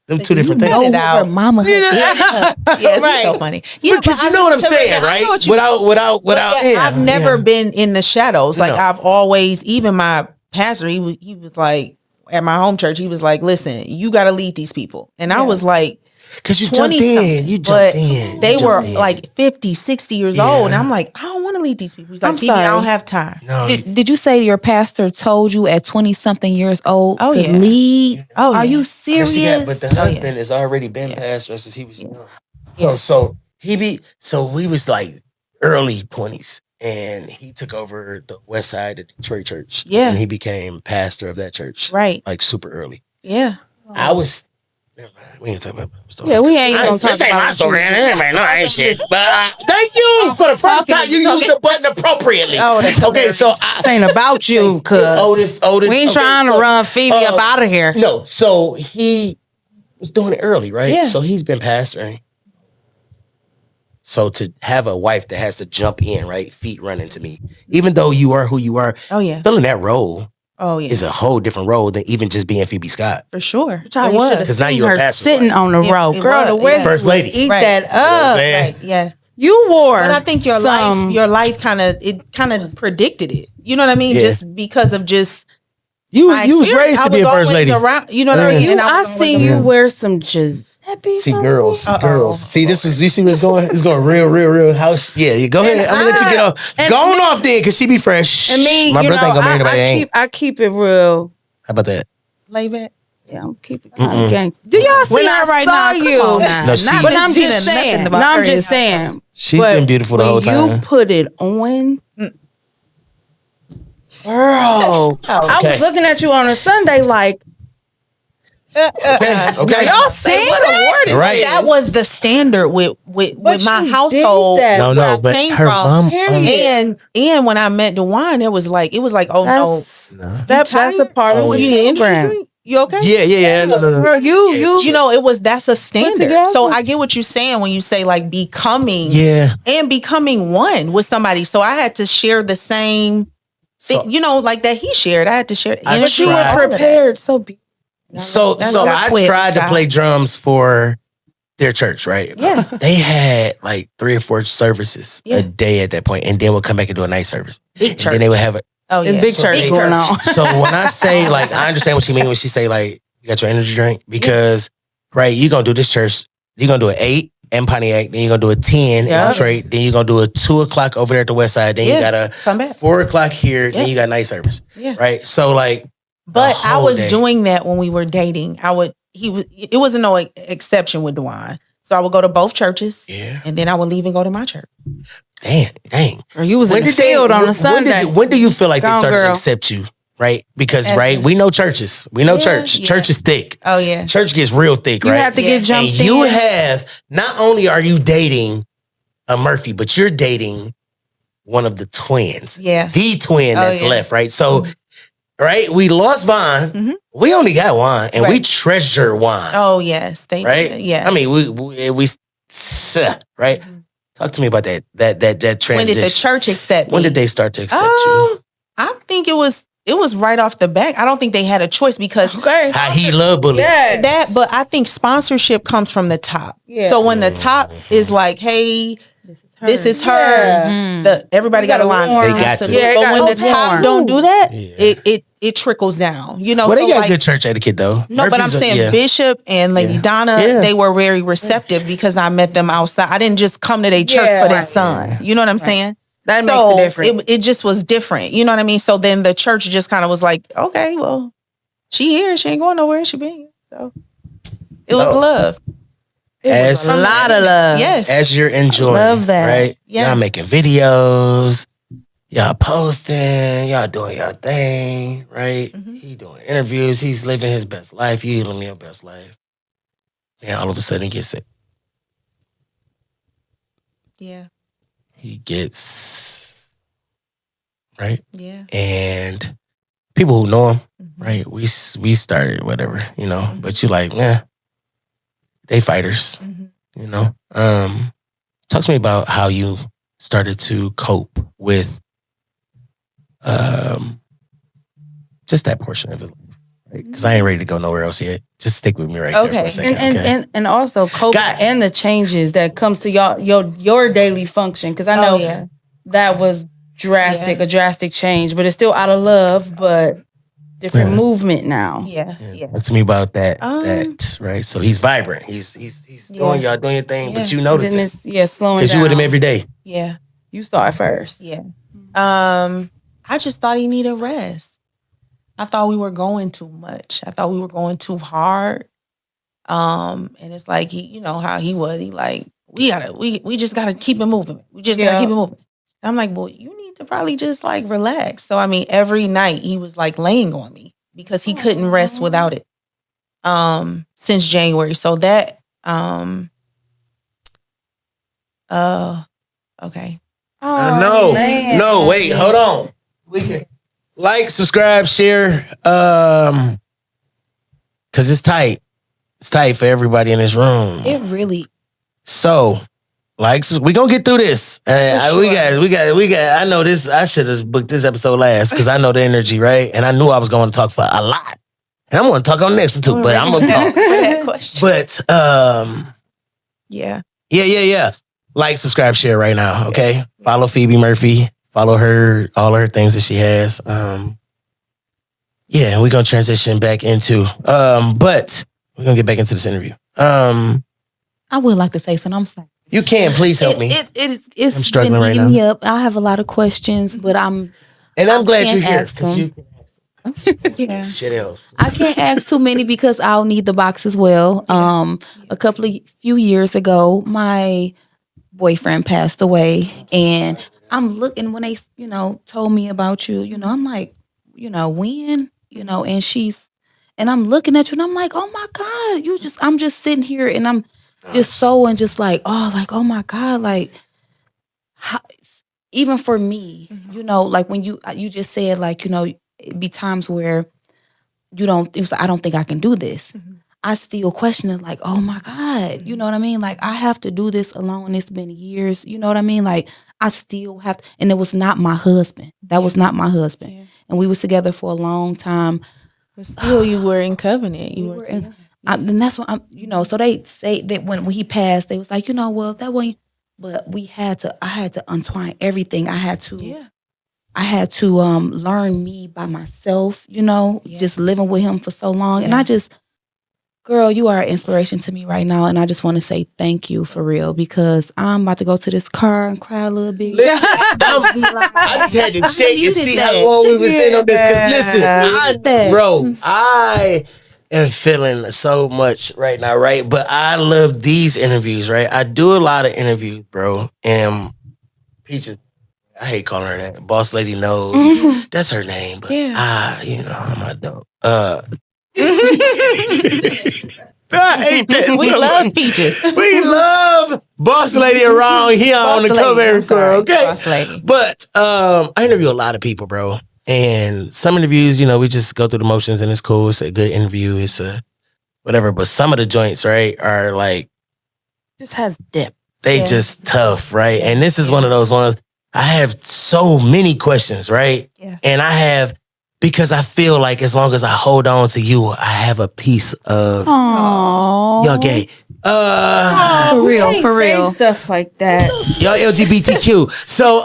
Speaker 3: Them two different things.
Speaker 5: Her mama.
Speaker 2: Yeah, it's so funny. Yeah,
Speaker 3: because you know what I'm saying, right? Without.
Speaker 2: I've never been in the shadows. Like I've always, even my pastor, he was like, at my home church, he was like, listen, you got to lead these people. And I was like,
Speaker 3: because you jumped in. You jumped in.
Speaker 2: They were like 50, 60 years old. And I'm like, I don't want to lead these people. He's like, I don't have time.
Speaker 3: No,
Speaker 5: did you say your pastor told you at 20-something years old to lead?
Speaker 2: Oh,
Speaker 5: Are you serious?
Speaker 3: But the husband has already been pastor since he was young. So we was like early 20s. And he took over the west side of Detroit church.
Speaker 2: Yeah.
Speaker 3: And he became pastor of that church.
Speaker 2: Right.
Speaker 3: Like super early.
Speaker 2: Yeah.
Speaker 3: I was... Never mind. We ain't talking about my story.
Speaker 4: Yeah, we ain't gonna talk
Speaker 3: this ain't
Speaker 4: about
Speaker 3: my story. Anybody know I ain't shit. But thank you for the first time you used the button appropriately.
Speaker 2: Oh, that's
Speaker 3: okay, so
Speaker 4: This ain't about you, cuz.
Speaker 3: Otis.
Speaker 4: We ain't trying to run Phoebe up out of here.
Speaker 3: No, so he was doing it early, right?
Speaker 2: Yeah.
Speaker 3: So he's been pastoring. So to have a wife that has to jump in, right? Feet running to me. Even though you are who you are, filling that role is a whole different role than even just being Phoebe Scott.
Speaker 2: For sure.
Speaker 4: It was.
Speaker 3: Because now you're a pastor.
Speaker 4: Sitting on the row. Girl, the way
Speaker 3: First lady.
Speaker 4: eat that up.
Speaker 3: You know what I'm saying?
Speaker 2: Right. Yes.
Speaker 4: You wore.
Speaker 2: But I think your life kind of predicted it. You know what I mean?
Speaker 3: Yeah.
Speaker 2: Just because of just
Speaker 3: you was raised to be a first lady.
Speaker 2: Around, you know what I mean? And
Speaker 4: I seen you wear some Giuseppe.
Speaker 3: See, girls. See, this is, you see where it's going? It's going real house. Yeah, you go ahead. I'm going to let you get off. Go on off then, because she be fresh.
Speaker 4: And me,
Speaker 3: my brother ain't going to marry nobody.
Speaker 4: I keep it real.
Speaker 3: How about that?
Speaker 2: Lay back.
Speaker 4: Yeah, I'm keeping kind of gang.
Speaker 2: Do y'all see her right now?
Speaker 4: You.
Speaker 3: No,
Speaker 4: But I'm just saying. No, I'm just saying.
Speaker 3: She's been beautiful the whole time.
Speaker 4: You put it on. Girl. I was looking at you on a Sunday like,
Speaker 3: okay.
Speaker 4: Y'all seen that?
Speaker 3: Right.
Speaker 2: That was the standard with my household.
Speaker 3: No, but
Speaker 2: came
Speaker 3: her
Speaker 2: from.
Speaker 3: mom.
Speaker 2: And when I met DeWine, it was like, oh
Speaker 4: that's a part of what you brand.
Speaker 2: You okay?
Speaker 3: Yeah. No.
Speaker 2: You know, that's a standard. So I get what you're saying when you say like becoming and becoming one with somebody. So I had to share the same thing, you know, like that he shared. I had to share.
Speaker 3: But
Speaker 4: you were prepared so
Speaker 3: I tried to play drums for their church, right?
Speaker 2: Yeah.
Speaker 3: They had like 3 or 4 services a day at that point, and then we'll come back and do a night service.
Speaker 2: Big church.
Speaker 3: And then they would have it.
Speaker 2: Oh, yeah.
Speaker 4: It's big church going on.
Speaker 3: So when I say, like, I understand what she means when she say, like, you got your energy drink, because, right, you're going to do this church, you're going to do an 8 in Pontiac, then you're going to do a 10 in Detroit, then you're going to do a 2 o'clock over there at the west side, then you got a 4 o'clock here, then you got night service, right? So, like,
Speaker 2: but I was doing that when we were dating. It wasn't no exception with DeWine. So I would go to both churches, and then I would leave and go to my church.
Speaker 3: Dang.
Speaker 4: Or you was in the field on a Sunday.
Speaker 3: When do you feel like they started to accept you? Right? Because, we know churches. We know church. Church is thick.
Speaker 2: Oh, yeah.
Speaker 3: Church gets real thick, right?
Speaker 4: You have to get jumped in.
Speaker 3: And you have, not only are you dating a Murphy, but you're dating one of the twins.
Speaker 2: Yeah.
Speaker 3: The twin that's left, right? So, right? We lost Vaughn. Mm-hmm. We only got Juan, and we treasure Juan.
Speaker 2: Oh, yes.
Speaker 3: Right?
Speaker 2: Yes.
Speaker 3: I mean, we right? Mm-hmm. Talk to me about that transition.
Speaker 2: When did the church accept me?
Speaker 3: When did they start to accept you?
Speaker 2: I think it was right off the back. I don't think they had a choice because
Speaker 3: how he loved bullying.
Speaker 2: Yeah. But I think sponsorship comes from the top. Yeah. So when the top is like, hey, this is her. Yeah. Everybody got to line up.
Speaker 3: They got to.
Speaker 2: Yeah, but when the top don't do that, it trickles down. You know,
Speaker 3: well, they got good church etiquette though.
Speaker 2: No, Murphy's but I'm saying Bishop and Lady Donna, they were very receptive because I met them outside. I didn't just come to their church for their son. You know what I'm saying?
Speaker 4: That makes a difference.
Speaker 2: It just was different. You know what I mean? So then the church just kind of was like, okay, well, she here. She ain't going nowhere. She been here. So it was love.
Speaker 3: as
Speaker 4: a lot of love.
Speaker 2: Yes.
Speaker 3: As you're enjoying,
Speaker 4: love that.
Speaker 3: right?
Speaker 2: Yes.
Speaker 3: Y'all making videos, y'all posting, y'all doing your thing, right?
Speaker 2: Mm-hmm.
Speaker 3: He doing interviews, he's living his best life, you living your best life. And all of a sudden he gets sick.
Speaker 2: Yeah.
Speaker 3: He gets, right?
Speaker 2: Yeah.
Speaker 3: And people who know him,
Speaker 2: Mm-hmm.
Speaker 3: right? We started whatever, but you like, man, they fighters, Talk to me about how you started to cope with just that portion of it, right? Because I ain't ready to go nowhere else yet. Just stick with me right there for a second.
Speaker 4: And also coping and the changes that comes to your daily function. Because I know that was a drastic change, but it's still out of love, but different movement now.
Speaker 2: Yeah.
Speaker 3: Talk to me about that. Right. So he's vibrant. He's doing your thing, but you notice it.
Speaker 4: Slowing down.
Speaker 3: Because you with him every day.
Speaker 2: Yeah.
Speaker 4: You start first.
Speaker 2: Yeah. I just thought he needed rest. I thought we were going too much. I thought we were going too hard. And it's like how he was. He like, we just gotta keep it moving. We just gotta keep it moving. And I'm like, well, you need to probably just like relax. So I mean, every night he was like laying on me because he couldn't rest without it. Since January. So that okay.
Speaker 3: No, wait, hold on. We can like, subscribe, share, because it's tight. It's tight for everybody in this room.
Speaker 5: It really.
Speaker 3: So, we gonna get through this.
Speaker 2: Sure.
Speaker 3: We got. I know this. I should have booked this episode last because I know the energy, right? And I knew I was going to talk for a lot. And I'm going to talk on the next one too, but I'm gonna talk.
Speaker 2: That question.
Speaker 3: But
Speaker 2: yeah.
Speaker 3: Like, subscribe, share right now, okay? Yeah. Follow Pheobe Murphy. Follow her, all her things that she has. We're gonna transition back into. But we're gonna get back into this interview.
Speaker 5: I would like to say something. I'm sorry.
Speaker 3: You can please help me.
Speaker 5: It's
Speaker 3: I'm struggling right now.
Speaker 5: Me up. I have a lot of questions, but I'm
Speaker 3: glad you're here because you can ask.
Speaker 2: Yeah.
Speaker 3: Shit else.
Speaker 5: I can't ask too many because I'll need the box as well. A few years ago, my boyfriend passed away, and I'm looking when they, told me about you, I'm like, when, and I'm looking at you and I'm like, oh my God, I'm just sitting here and I'm just so, and just like, oh my God, like, how, even for me, like when you just said, like, it'd be times where I don't think I can do this. Mm-hmm. I still question it, like, oh my God, you know what I mean? Like, I have to do this alone. It's been years, you know what I mean? Like, I still have to, and it was not my husband. That was not my husband. Yeah. And we was together for a long time.
Speaker 2: But still, you were in covenant. You were together.
Speaker 5: And that's what so they say that when he passed, they was like, well, that way, but I had to untwine everything. I had to learn me by myself, just living with him for so long. Yeah. And girl, you are an inspiration to me right now. And I just want to say thank you for real, because I'm about to go to this car and cry a little bit.
Speaker 3: Listen, I just had to check and see how long we were sitting on this. Because listen, I am feeling so much right now, right? But I love these interviews, right? I do a lot of interviews, bro. And Peaches, I hate calling her that. Boss Lady knows. Mm-hmm. That's her name. But I'm a dope. I hate that.
Speaker 2: We love Peaches.
Speaker 3: We love Boss Lady around here on the Cobain Report, okay?
Speaker 2: Boss Lady.
Speaker 3: But I interview a lot of people, bro. And some interviews, we just go through the motions and it's cool. It's a good interview. It's a whatever. But some of the joints, right, are like...
Speaker 4: just has depth.
Speaker 3: They just tough, right? And this is one of those ones. I have so many questions, right? Yeah. And because I feel like as long as I hold on to you, I have a piece of y'all gay.
Speaker 4: For real. Stuff like that.
Speaker 3: Y'all LGBTQ. So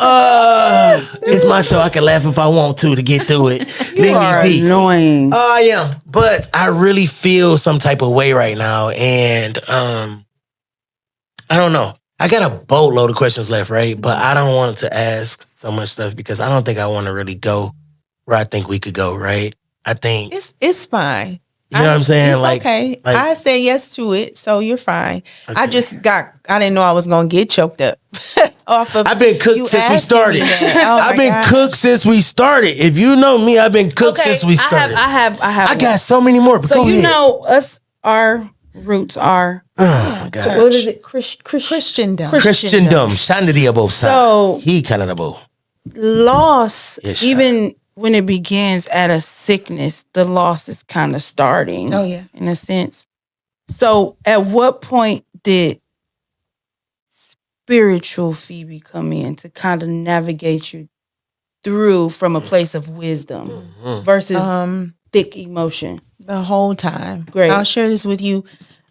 Speaker 3: it's my show. I can laugh if I want to get through it.
Speaker 4: You are annoying.
Speaker 3: I am. But I really feel some type of way right now. And I don't know. I got a boatload of questions left, right? But I don't want to ask so much stuff because I don't think I want to really go where I think we could go, right? I think
Speaker 2: it's fine.
Speaker 3: You know what I'm saying?
Speaker 2: It's okay. I said yes to it, so you're fine. Okay. I didn't know I was going to get choked up off of.
Speaker 3: I've been cooked since we started. I've been cooked since we started. If you know me, I've been cooked since we started.
Speaker 4: I have.
Speaker 3: I got so many more. But
Speaker 4: so know our roots are.
Speaker 3: Oh my God.
Speaker 4: What is it?
Speaker 2: Christendom.
Speaker 3: Christendom. So he kind of
Speaker 4: loss, even when it begins at a sickness, the loss is kind of starting.
Speaker 2: Oh yeah,
Speaker 4: in a sense. So, at what point did spiritual Phoebe come in to kind of navigate you through from a place of wisdom versus thick emotion?
Speaker 2: The whole time.
Speaker 4: Great.
Speaker 2: I'll share this with you.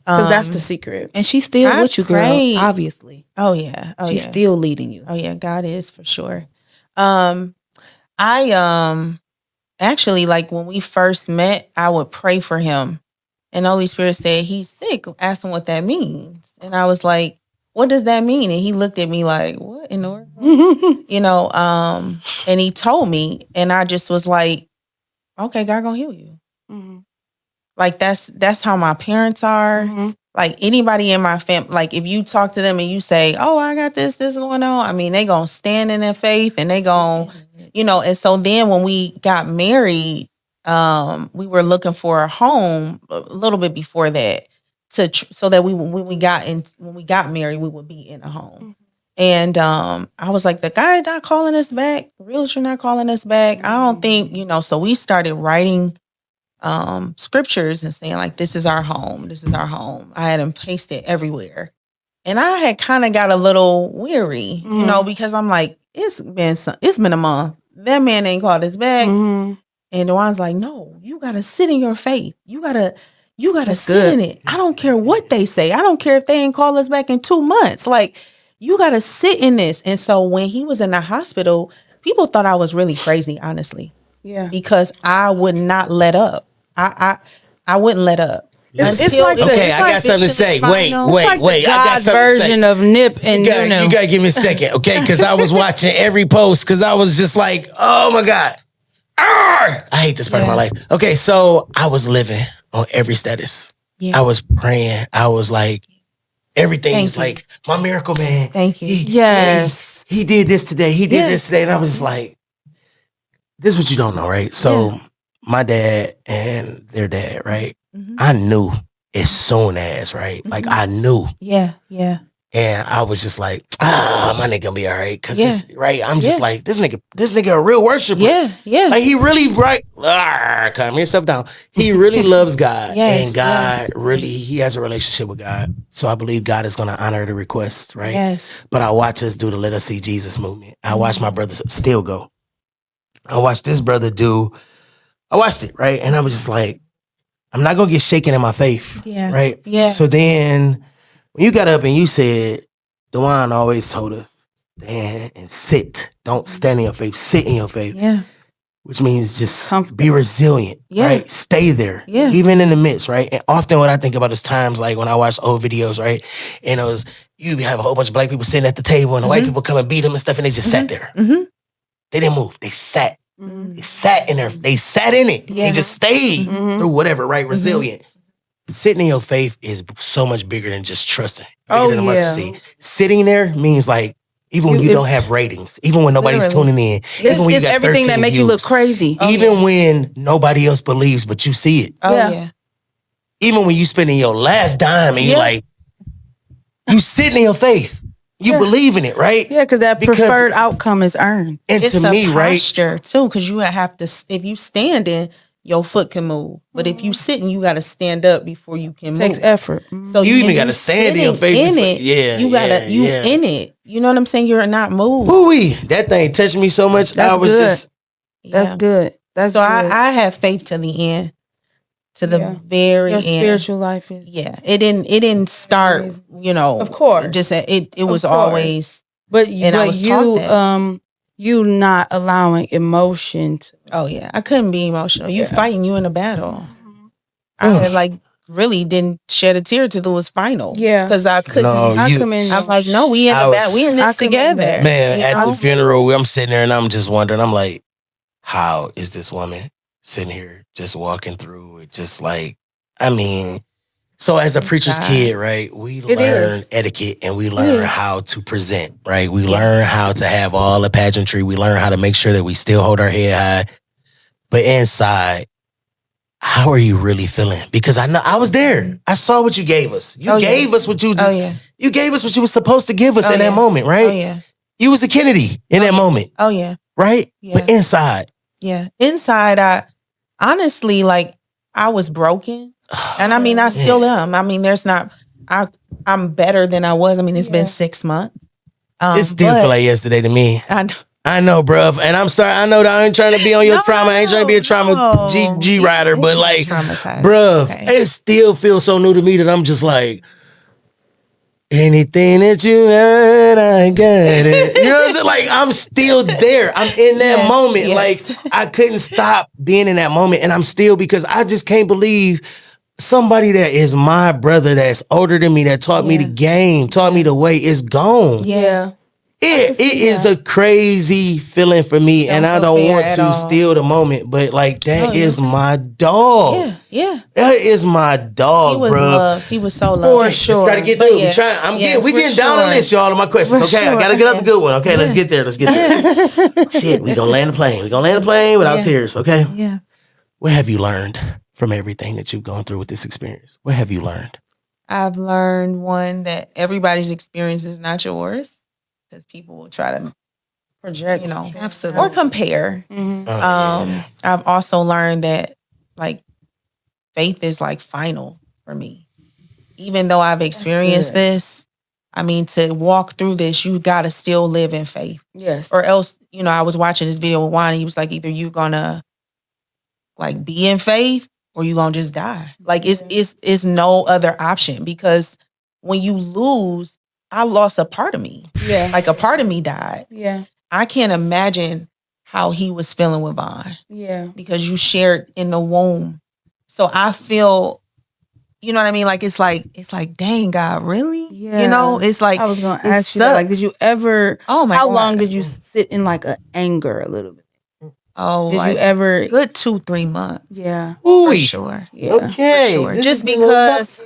Speaker 4: Because that's the secret.
Speaker 5: And she's still with you, girl, obviously.
Speaker 2: Oh, yeah.
Speaker 5: She's still leading you.
Speaker 2: Oh, yeah. God is for sure. Actually, like when we first met, I would pray for him. And the Holy Spirit said, he's sick. Ask him what that means. And I was like, what does that mean? And he looked at me like, what in the world? You know, and he told me, and I just was like, okay, God gonna heal you. Mm-hmm. Like that's how my parents are. Mm-hmm. Like anybody in my family, like if you talk to them and you say, oh, I got this going on. I mean, they gonna stand in their faith and they gonna, you know, and so then when we got married, we were looking for a home a little bit before that so that when we got married, we would be in a home. Mm-hmm. And I was like, the guy not calling us back, the realtor not calling us back. Mm-hmm. I don't think, you know, so we started writing scriptures and saying like, this is our home. This is our home. I had them pasted everywhere. And I had kind of got a little weary, you know, because I'm like, it's been a month. That man ain't called us back. Mm-hmm. And Dewan's like, no, you got to sit in your faith. You got to sit in it. I don't care what they say. I don't care if they ain't call us back in 2 months. Like, you got to sit in this. And so when he was in the hospital, people thought I was really crazy, honestly. Yeah. Because I would not let up. I wouldn't let up.
Speaker 3: It's like I got something to say. Wait.
Speaker 4: I got something version of Nip and
Speaker 3: you gotta give me a second, okay? Because I was watching every post because I was just like, oh my God. I hate this part of my life. Okay, so I was living on every status. Yeah. I was praying. I was like, everything was like, my miracle man.
Speaker 2: Thank you.
Speaker 3: He did this today. He did this today. And I was just like, this is what you don't know, right? So my dad and their dad, right? Mm-hmm. I knew as soon as, right? Mm-hmm. Like I knew.
Speaker 2: Yeah.
Speaker 3: And I was just like, my nigga gonna be all right. Cause it's right. I'm just like, this nigga a real worshiper.
Speaker 2: Yeah.
Speaker 3: Like he really calm yourself down. He really loves God. And God really, he has a relationship with God. So I believe God is gonna honor the request, right?
Speaker 2: Yes.
Speaker 3: But I watch us do the Let Us See Jesus movement. I watch my brothers still go. I watched this brother do. I watched it, right? And I was just like, I'm not gonna get shaken in my faith. Yeah. Right?
Speaker 2: Yeah.
Speaker 3: So then when you got up and you said, Dewan always told us, stand and sit. Don't stand in your faith, sit in your faith.
Speaker 2: Yeah.
Speaker 3: Which means just be resilient, right? Stay there, even in the midst, right? And often what I think about is times like when I watch old videos, right? And it was, you have a whole bunch of black people sitting at the table and the white people come and beat them and stuff and they just sat there. Mm-hmm. They didn't move, they sat. Mm-hmm. They sat in there. They sat in it. Yeah. They just stayed through whatever, right? Resilient. Sitting in your faith is so much bigger than just trusting. Bigger than a mustard seed. Sitting there means like, even when you don't have ratings, even when nobody's tuning in, even when you got
Speaker 4: everything that makes you look crazy.
Speaker 3: Even when nobody else believes, but you see it.
Speaker 2: Oh yeah.
Speaker 3: Even when you spending your last dime and you're like, you sitting in your faith. You believe in it, right?
Speaker 4: Yeah, because that preferred outcome is earned.
Speaker 3: And
Speaker 2: it's
Speaker 3: to me,
Speaker 2: a
Speaker 3: right?
Speaker 2: posture too, because you have to. If you standing, your foot can move, but if you sitting, you got to stand up before you can move.
Speaker 4: It takes effort.
Speaker 2: So
Speaker 3: you even got to stand in your faith.
Speaker 2: In it, you gotta in it. You know what I'm saying? You're not moved.
Speaker 3: Ooh-wee, that thing touched me so much.
Speaker 4: That's good. That's
Speaker 2: so
Speaker 4: good.
Speaker 2: I have faith to the end. To the very end.
Speaker 4: Spiritual life is
Speaker 2: it didn't start, you know,
Speaker 4: of course.
Speaker 2: Just it was always
Speaker 4: but you not allowing emotion
Speaker 2: I couldn't be emotional. You fighting, you in a battle. I really didn't shed a tear till it was final. Yeah. Because I couldn't I'm like, no, we in a battle. We in this together.
Speaker 3: Man, at the funeral, I'm sitting there and I'm just wondering, I'm like, how is this woman sitting here just walking through it, just like I mean, so as a preacher's kid, right, we learn etiquette and we learn how to present, right? We learn how to have all the pageantry. We learn how to make sure that we still hold our head high. But inside, how are you really feeling? Because I know I was there. I saw what you gave us. You gave us what you you gave us what you were supposed to give us in that moment, right?
Speaker 2: Oh, yeah.
Speaker 3: You was a Kennedy in that moment.
Speaker 2: Oh, yeah.
Speaker 3: Right?
Speaker 2: Yeah.
Speaker 3: But inside.
Speaker 2: Yeah. Inside, I honestly, like, I was broken. And I mean, I still am. I mean, I'm better than I was. I mean, it's been 6 months.
Speaker 3: It still feel like yesterday to me.
Speaker 2: I
Speaker 3: know, bruv. And I'm sorry. I know that I ain't trying to be on your trauma. I ain't trying to be a trauma G rider. But like, bruv, it still feels so new to me that I'm just like, anything that you heard, I got it. You know what I'm saying? Like, I'm still there. I'm in that moment. Like, I couldn't stop being in that moment. And I'm still, because I just can't believe somebody that is my brother, that's older than me, that taught me the game, taught me the way, is gone.
Speaker 2: Yeah.
Speaker 3: It is a crazy feeling for me, and I don't want to steal the moment, but like, that is my dog.
Speaker 2: Yeah.
Speaker 3: That is my dog, bro.
Speaker 2: He was loved. He was so loved.
Speaker 3: For sure. Gotta get through. We getting down the list, y'all, on my questions. Okay, I gotta get up the good one. Okay, let's get there. Shit, we gonna land the plane. We gonna land the plane without tears. Okay.
Speaker 2: Yeah.
Speaker 3: What have you learned from everything that you've gone through with this experience? What have you learned?
Speaker 2: I've learned, one, that everybody's experience is not yours. Because people will try to project,
Speaker 5: absolutely,
Speaker 2: or compare. I've also learned that, like, faith is like final for me. Even though I've experienced this, I mean, to walk through this, you got to still live in faith.
Speaker 4: Yes.
Speaker 2: Or else, I was watching this video with Juan, and he was like, either you gonna like be in faith or you gonna just die. Like, it's no other option, because when you lose, I lost a part of me.
Speaker 4: Yeah.
Speaker 2: Like, a part of me died.
Speaker 4: Yeah.
Speaker 2: I can't imagine how he was feeling with Vaughn.
Speaker 4: Yeah.
Speaker 2: Because you shared in the womb. So I feel, you know what I mean? Like, it's like, dang, God, really?
Speaker 4: Yeah.
Speaker 2: It's like,
Speaker 4: I was going to ask you that. Like, did you ever, how long did you sit in like an anger a little bit?
Speaker 2: Oh,
Speaker 4: did
Speaker 2: like,
Speaker 4: you ever?
Speaker 2: Good 2-3 months.
Speaker 4: Yeah.
Speaker 2: For sure.
Speaker 4: Yeah.
Speaker 3: Okay.
Speaker 2: For sure. Just because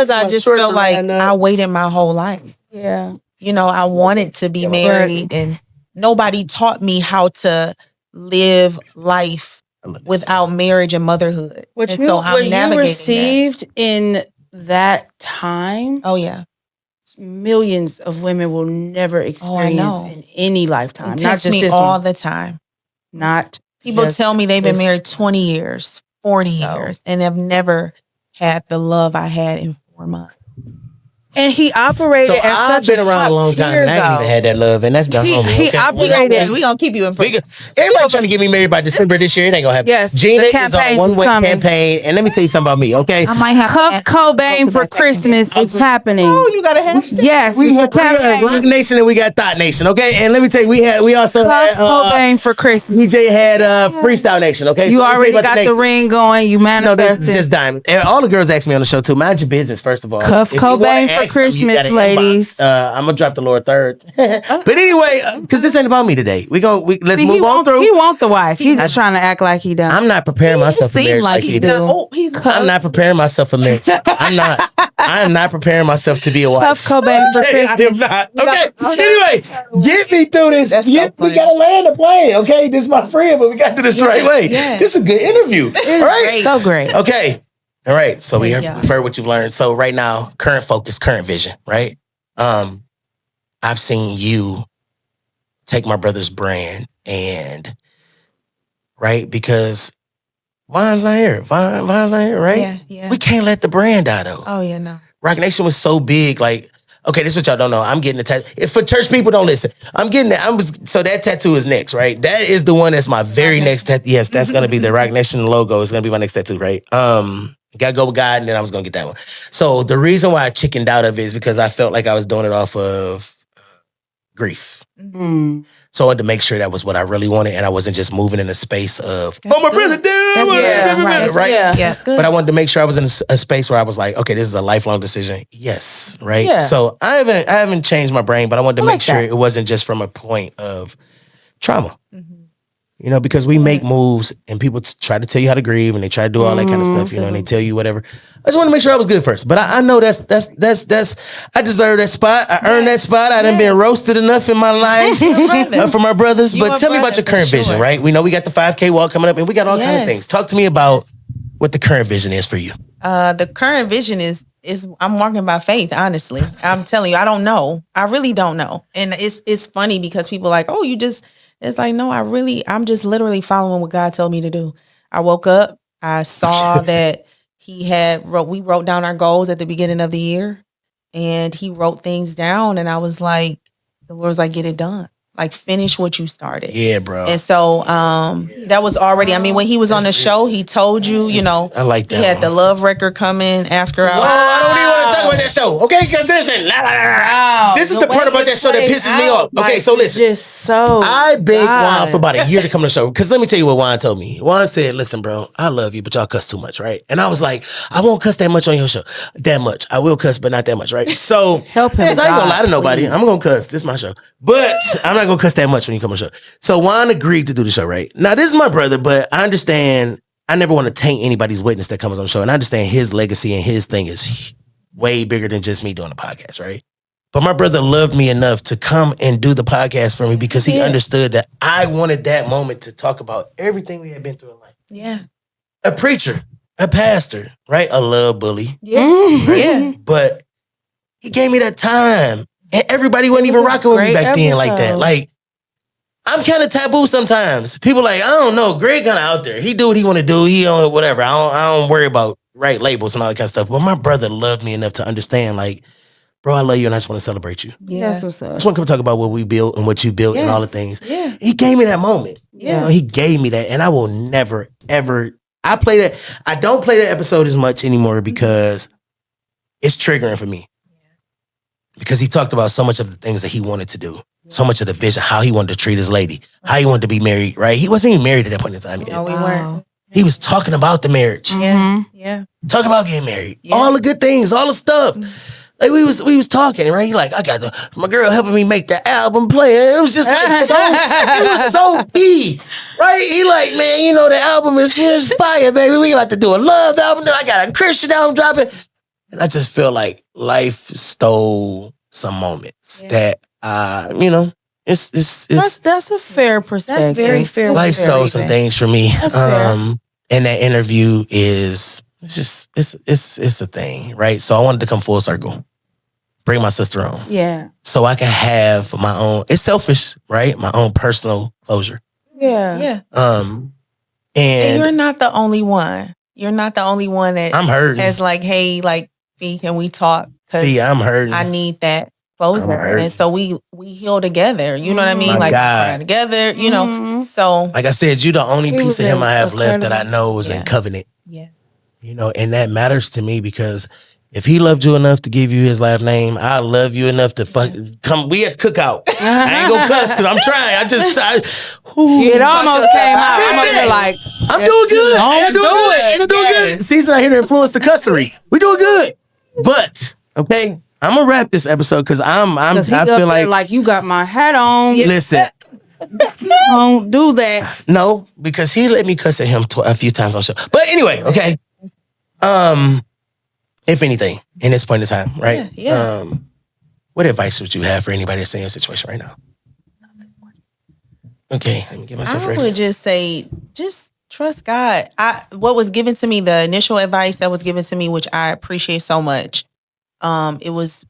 Speaker 2: I just felt like I waited my whole life.
Speaker 4: Yeah.
Speaker 2: I wanted to be married, and nobody taught me how to live life without marriage and motherhood.
Speaker 4: What
Speaker 2: I'm navigating
Speaker 4: received in that time.
Speaker 2: Oh, yeah.
Speaker 4: Millions of women will never experience in any lifetime.
Speaker 2: They text me all the time. People tell me they've been married 20 years, 40 years, and have never had the love I had in 4 months.
Speaker 4: And he operated at
Speaker 3: I've
Speaker 4: such
Speaker 3: been around a long time, and I ain't even had that love, and that's been homie.
Speaker 4: He operated.
Speaker 2: We gonna keep you in front.
Speaker 3: Everybody trying to get me married by December this year. It ain't gonna happen.
Speaker 4: Yes,
Speaker 3: Gina is on one-way campaign, and let me tell you something about me, okay?
Speaker 5: I might have
Speaker 4: Cuff Cobain for Christmas is happening.
Speaker 2: Oh, you got a hashtag?
Speaker 4: Yes,
Speaker 3: we have Rock Nation and we got Thought Nation, okay? And let me tell you, we also
Speaker 4: Cuff
Speaker 3: had
Speaker 4: Cobain for Christmas.
Speaker 3: PJ had Freestyle Nation, okay?
Speaker 4: You
Speaker 3: so
Speaker 4: already got the ring going. You manifested.
Speaker 3: No, this is just diamond. And all the girls ask me on the show too. Mind your business, first of all.
Speaker 4: Cuff Cobain for Christmas, ladies.
Speaker 3: I'm gonna drop the Lord thirds. But anyway, because this ain't about me today. Let's move on through.
Speaker 4: He want the wife. He's just trying to act like he done.
Speaker 3: I'm not preparing myself for marriage like he do. I'm not preparing myself for marriage. I am not preparing myself to be a wife.
Speaker 4: Cuff Cobain for Christmas.
Speaker 3: I am not. Okay. Anyway, get me through this. We gotta land the plane. Okay, this is my friend, but we gotta do this the right way.
Speaker 2: Yeah.
Speaker 3: This is a good interview. All right,
Speaker 2: So great.
Speaker 3: Okay. All right. So we've heard what you've learned. So right now, current focus, current vision. Right. I've seen you take my brother's brand and because Von's not here. Von's not here, right?
Speaker 2: Yeah.
Speaker 3: We can't let the brand die though.
Speaker 2: Oh yeah, no.
Speaker 3: Rock Nation was so big, like, okay, this is what y'all don't know. I'm getting a tattoo. If for church people, don't listen. I'm getting that. So that tattoo is next, right? That is the one that's my very next tattoo. Yes, that's gonna be the Rock Nation logo. It's gonna be my next tattoo, right? Gotta go with God, and then I was gonna get that one. So the reason why I chickened out of it is because I felt like I was doing it off of grief.
Speaker 4: Mm-hmm.
Speaker 3: So I wanted to make sure that was what I really wanted, and I wasn't just moving in a space of, my brother did, right?
Speaker 2: Yeah, that's good.
Speaker 3: But I wanted to make sure I was in a space where I was like, okay, this is a lifelong decision. Yes, right?
Speaker 4: Yeah.
Speaker 3: So I haven't changed my brain, but I wanted to make sure it wasn't just from a point of trauma. You know, because we make moves and people try to tell you how to grieve and they try to do all that kind of stuff, you know, and they tell you whatever. I just want to make sure I was good first. But I know that's I deserve that spot. I earned that spot. I done been roasted enough in my life from our brothers. But tell me about your current vision, right? We know we got the 5K walk coming up and we got all kind of things. Talk to me about what the current vision is for you.
Speaker 2: The current vision is I'm walking by faith, honestly. I'm telling you, I don't know. I really don't know. And it's funny because people are like, oh, it's like, no, I'm just literally following what God told me to do. I woke up, I saw that we wrote down our goals at the beginning of the year and he wrote things down. And I was like, the Lord's like, get it done. Like, finish what you started.
Speaker 3: Yeah, bro.
Speaker 2: And so that was already, I mean, when he was on the show, he told you, you know,
Speaker 3: I like that.
Speaker 2: He had the love record coming after
Speaker 3: I don't even want to talk about that show, okay? Because this is the part about that show that pisses me off. Okay, so listen.
Speaker 4: Just so
Speaker 3: I begged Juan for about a year to come to the show. Because let me tell you what Juan told me. Juan said, listen, bro, I love you, but y'all cuss too much, right? And I was like, I won't cuss that much on your show. That much. I will cuss, but not that much, right? So,
Speaker 4: help him.
Speaker 3: I ain't going to lie to nobody. I'm going to cuss. This is my show. But I'm not going to cuss that much when you come on the show. So Juan agreed to do the show, right? Now, this is my brother, but I understand I never want to taint anybody's witness that comes on the show. And I understand his legacy and his thing is way bigger than just me doing the podcast, right? But my brother loved me enough to come and do the podcast for me because he understood that I wanted that moment to talk about everything we had been through in life.
Speaker 2: Yeah.
Speaker 3: A preacher, a pastor, right? A love bully.
Speaker 2: Yeah.
Speaker 3: Right?
Speaker 2: Yeah.
Speaker 3: But he gave me that time. And everybody wasn't even rocking with me back then like that. Like, I'm kind of taboo sometimes. People like, I don't know, Greg kind of out there. He do what he want to do. He on whatever. I don't worry about right labels and all that kind of stuff. But my brother loved me enough to understand, like, bro, I love you and I just want to celebrate you.
Speaker 2: Yeah.
Speaker 4: That's what's up.
Speaker 3: I just want to come talk about what we built and what you built and all the things.
Speaker 2: Yeah.
Speaker 3: He gave me that moment.
Speaker 2: Yeah.
Speaker 3: You know, he gave me that. And I will never, ever, I don't play that episode as much anymore because it's triggering for me. Because he talked about so much of the things that he wanted to do. So much of the vision, how he wanted to treat his lady, how he wanted to be married, right? He wasn't even married at that point in time yet.
Speaker 2: No, we weren't.
Speaker 3: He was talking about the marriage.
Speaker 2: Yeah. Yeah.
Speaker 3: Talking about getting married. Yeah. All the good things, all the stuff. Like we was talking, right? He like, I got my girl helping me make the album play. It was just like it was so B, right? He like, man, you know, the album is fire, baby. We about to do a love album. Then I got a Christian album dropping. And I just feel like life stole some moments that you know, it's
Speaker 4: that's a fair perspective.
Speaker 2: That's very fair.
Speaker 3: Life stole some things for me.
Speaker 4: That's fair.
Speaker 3: And that interview it's a thing, right? So I wanted to come full circle. Bring my sister on.
Speaker 4: Yeah.
Speaker 3: So I can have my own, it's selfish, right? My own personal closure.
Speaker 4: Yeah.
Speaker 2: Yeah.
Speaker 3: And
Speaker 2: you're not the only one. You're not the only one that
Speaker 3: I'm hurting.
Speaker 2: has like, hey, like, Fee, can we talk?
Speaker 3: Fee, I'm hurting.
Speaker 2: I need that closure. And so we heal together. You know what I mean?
Speaker 3: My
Speaker 2: like
Speaker 3: God.
Speaker 2: cry together, you know. So
Speaker 3: like I said, you're the only piece of him I have left that I know is in covenant.
Speaker 2: Yeah.
Speaker 3: You know, and that matters to me because if he loved you enough to give you his last name, I love you enough to come. We at cookout. I ain't gonna cuss because I'm trying.
Speaker 4: It almost came out. I'm gonna be like,
Speaker 3: I'm doing good. I'm doing good. Cezah not here to influence the cussery. We doing good. But okay, I'm gonna wrap this episode because I feel
Speaker 4: like you got my hat on.
Speaker 3: Listen.
Speaker 4: Don't do that.
Speaker 3: No, because he let me cuss at him a few times on the show. But anyway, okay. If anything, in this point in time, right?
Speaker 2: Yeah.
Speaker 3: What advice would you have for anybody that's in your situation right now? Okay, let me get myself ready.
Speaker 2: I would just say, just trust God. What was given to me, the initial advice that was given to me, which I appreciate so much, it was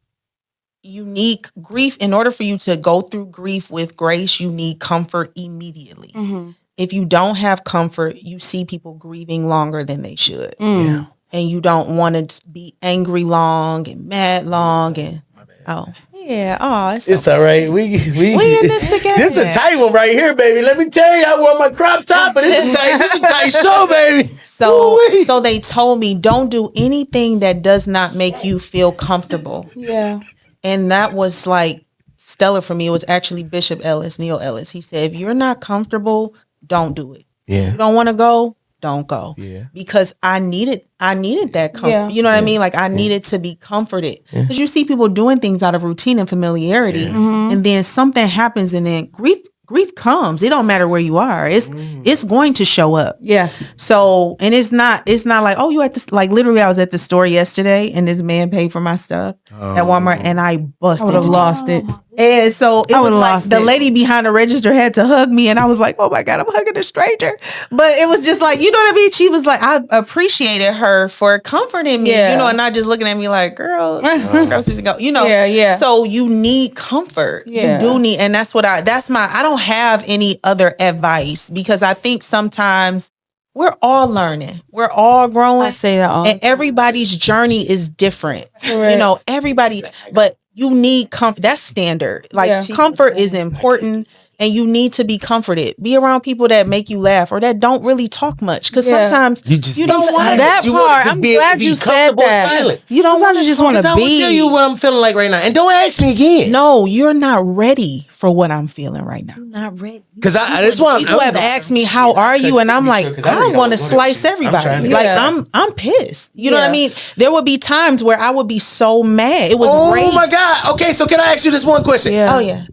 Speaker 2: unique grief. In order for you to go through grief with grace, you need comfort immediately. Mm-hmm. If you don't have comfort, you see people grieving longer than they should.
Speaker 3: Yeah.
Speaker 2: And you don't want to be angry long and mad long and it's
Speaker 3: all right. We in
Speaker 2: this together.
Speaker 3: This is a tight one right here, baby. Let me tell you, I wore my crop top, but this is a tight show, baby.
Speaker 2: So they told me, don't do anything that does not make you feel comfortable.
Speaker 4: Yeah.
Speaker 2: And that was like stellar for me. It was actually Bishop Neil Ellis. He said, if you're not comfortable, don't do it.
Speaker 3: Yeah.
Speaker 2: If you don't want to go, don't go.
Speaker 3: Yeah.
Speaker 2: Because I needed that comfort.
Speaker 4: Yeah.
Speaker 2: You know what I mean? Like I needed to be comforted. Because you see people doing things out of routine and familiarity. Yeah. Mm-hmm. And then something happens and then grief grief comes. It don't matter where you are. It's going to show up.
Speaker 4: Yes.
Speaker 2: So, and it's not like, oh, you at this, like literally I was at the store yesterday and this man paid for my stuff at Walmart and I busted.
Speaker 4: I would have lost it.
Speaker 2: And so it was like the
Speaker 4: it.
Speaker 2: lady behind the register had to hug me and I was like, oh my God, I'm hugging a stranger. But it was just like, you know what I mean? She was like, I appreciated her for comforting me, you know, and not just looking at me like, girl, go, you know.
Speaker 4: Yeah.
Speaker 2: So you need comfort.
Speaker 4: Yeah.
Speaker 2: You do need, and that's what I don't have any other advice because I think sometimes we're all learning. We're all growing.
Speaker 4: I say that all.
Speaker 2: And everybody's journey is different.
Speaker 4: Correct.
Speaker 2: You know, everybody, but you need comfort. That's standard. Like comfort is important and you need to be comforted. Be around people that make you laugh or that don't really talk much. Because sometimes you don't want
Speaker 4: that part. I'm glad you said that.
Speaker 2: You don't want to
Speaker 4: just want to be.
Speaker 3: I will tell you what I'm feeling like right now. And don't ask me again.
Speaker 2: No, you're not ready for what I'm feeling right now. You're not ready.
Speaker 3: Because that's why
Speaker 2: people have asked me, how are you? And I'm like, I want to slice everybody. Like I'm pissed. You know what I mean? There would be times where I would be so mad. It was
Speaker 3: rape. My God. Okay, so can I ask you this one question?
Speaker 2: Yeah. Oh yeah.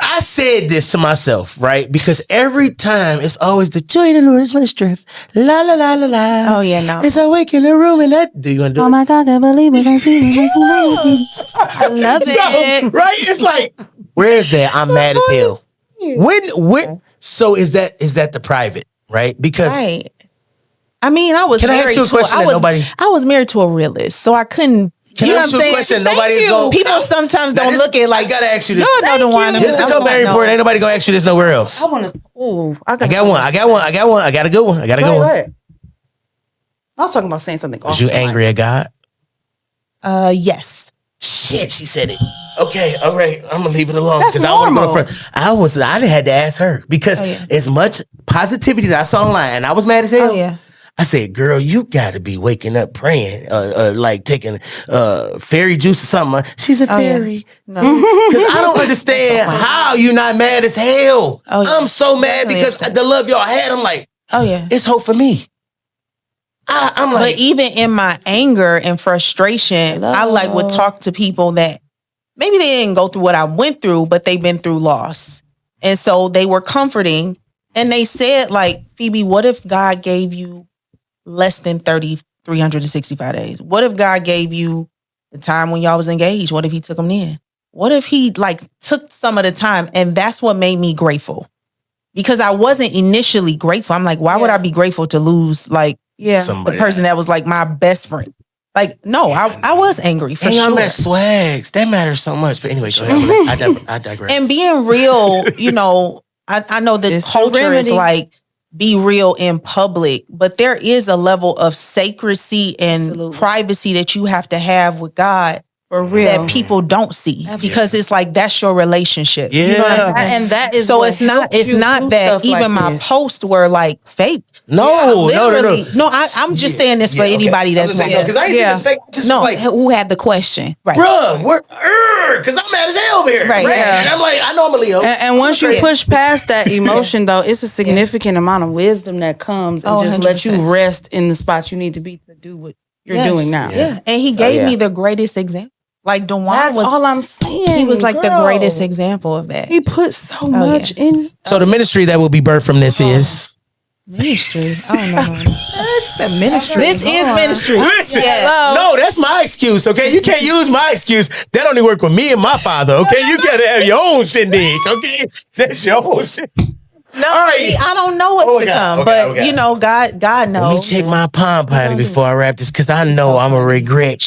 Speaker 3: I said this to myself, right? Because every time it's always the joy in the Lord is my strength. La la la la la.
Speaker 2: Oh yeah, no.
Speaker 3: It's awake in the room and that. Do you want to do it?
Speaker 5: Oh my God, I believe it.
Speaker 2: I love it.
Speaker 3: Right? It's like, where is that? I'm mad as hell. When? So is that the private, right? Because
Speaker 2: I mean, I was
Speaker 3: can I
Speaker 2: married
Speaker 3: ask you a question
Speaker 2: I was married to a realist, so I couldn't.
Speaker 3: Can I ask you a question? Nobody's going.
Speaker 2: People sometimes don't look at like.
Speaker 3: I gotta ask you this.
Speaker 2: Y'all know the one.
Speaker 3: Here's the Cobain Report. Ain't nobody gonna ask you this nowhere else.
Speaker 4: I want to. Oh, I got
Speaker 3: one. I got a good one.
Speaker 4: I was talking about saying something.
Speaker 3: Was you angry at God?
Speaker 2: Yes.
Speaker 3: Shit, she said it. Okay, all right. I'm gonna leave it alone
Speaker 4: because
Speaker 3: I want to go first. I had to ask her because as much positivity that I saw online, and I was mad as hell.
Speaker 2: Oh yeah.
Speaker 3: I said, girl, you got to be waking up praying, like taking fairy juice or something. She's a fairy.
Speaker 2: No.
Speaker 3: Because I don't understand how you not mad as hell. Oh, yeah. I'm so mad because the love y'all had, I'm like, it's hope for me. I'm like.
Speaker 2: But even in my anger and frustration, I would talk to people that maybe they didn't go through what I went through, but they've been through loss. And so they were comforting. And they said, like, Phoebe, what if God gave you less than 365 days? What if God gave you the time when y'all was engaged? What if he took them then? What if he took some of the time? And that's what made me grateful. Because I wasn't initially grateful. I'm like, why would I be grateful to lose the person that was like my best friend? Like, no, I was angry for sure.
Speaker 3: I'm at swags. That matters so much. But anyway, go ahead. I digress.
Speaker 2: And being real, you know, I know the culture is like, be real in public, but there is a level of sacrecy and privacy that you have to have with God for real that people don't see because it's like that's your relationship.
Speaker 3: Yeah.
Speaker 2: You know what I'm saying?
Speaker 4: And that is
Speaker 2: so it's not that even my posts were like fake.
Speaker 3: No.
Speaker 2: I'm just saying this for anybody that's
Speaker 3: like, because I ain't seen this fake. Just like,
Speaker 5: who had the question?
Speaker 2: Right.
Speaker 3: Bruh, because I'm mad as hell over here.
Speaker 2: Right.
Speaker 3: And I'm like, I know I'm a Leo.
Speaker 4: And once you push past that emotion, though, it's a significant amount of wisdom that comes and just 100%. Let you rest in the spot you need to be to do what you're doing now.
Speaker 2: Yeah. And he gave me the greatest example. Like Dewan
Speaker 4: That's all I'm saying.
Speaker 2: He was like the greatest example of that.
Speaker 4: He put so much in.
Speaker 3: So the ministry that will be birthed from this is
Speaker 2: ministry. I don't know. This is ministry. This is ministry.
Speaker 3: Listen, no, that's my excuse. Okay, you can't use my excuse. That only work with me and my father. Okay, you gotta have your own shindig. Okay, that's your own shit.
Speaker 2: No, I don't know what's to come, but you know, God knows.
Speaker 3: Let me check my palm potty before I wrap this, because I know I'm a regret.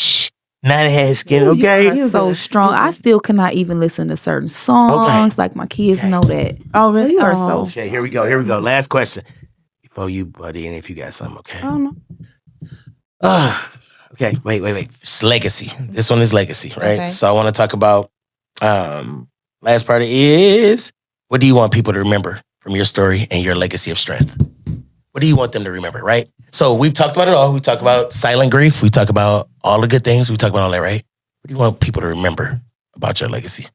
Speaker 3: Not a head skin, okay?
Speaker 5: You're so strong. I still cannot even listen to certain songs. Like my kids know that.
Speaker 2: Oh, really?
Speaker 5: You are so.
Speaker 3: Okay, here we go. Last question before you, buddy, and if you got something, okay?
Speaker 5: I don't know.
Speaker 3: Okay, wait. It's legacy. This one is legacy, right? Okay. So I want to talk about last part is, what do you want people to remember from your story and your legacy of strength? What do you want them to remember, right? So we've talked about it all. We talk about silent grief. We talk about all the good things. We talk about all that, right? What do you want people to remember about your legacy?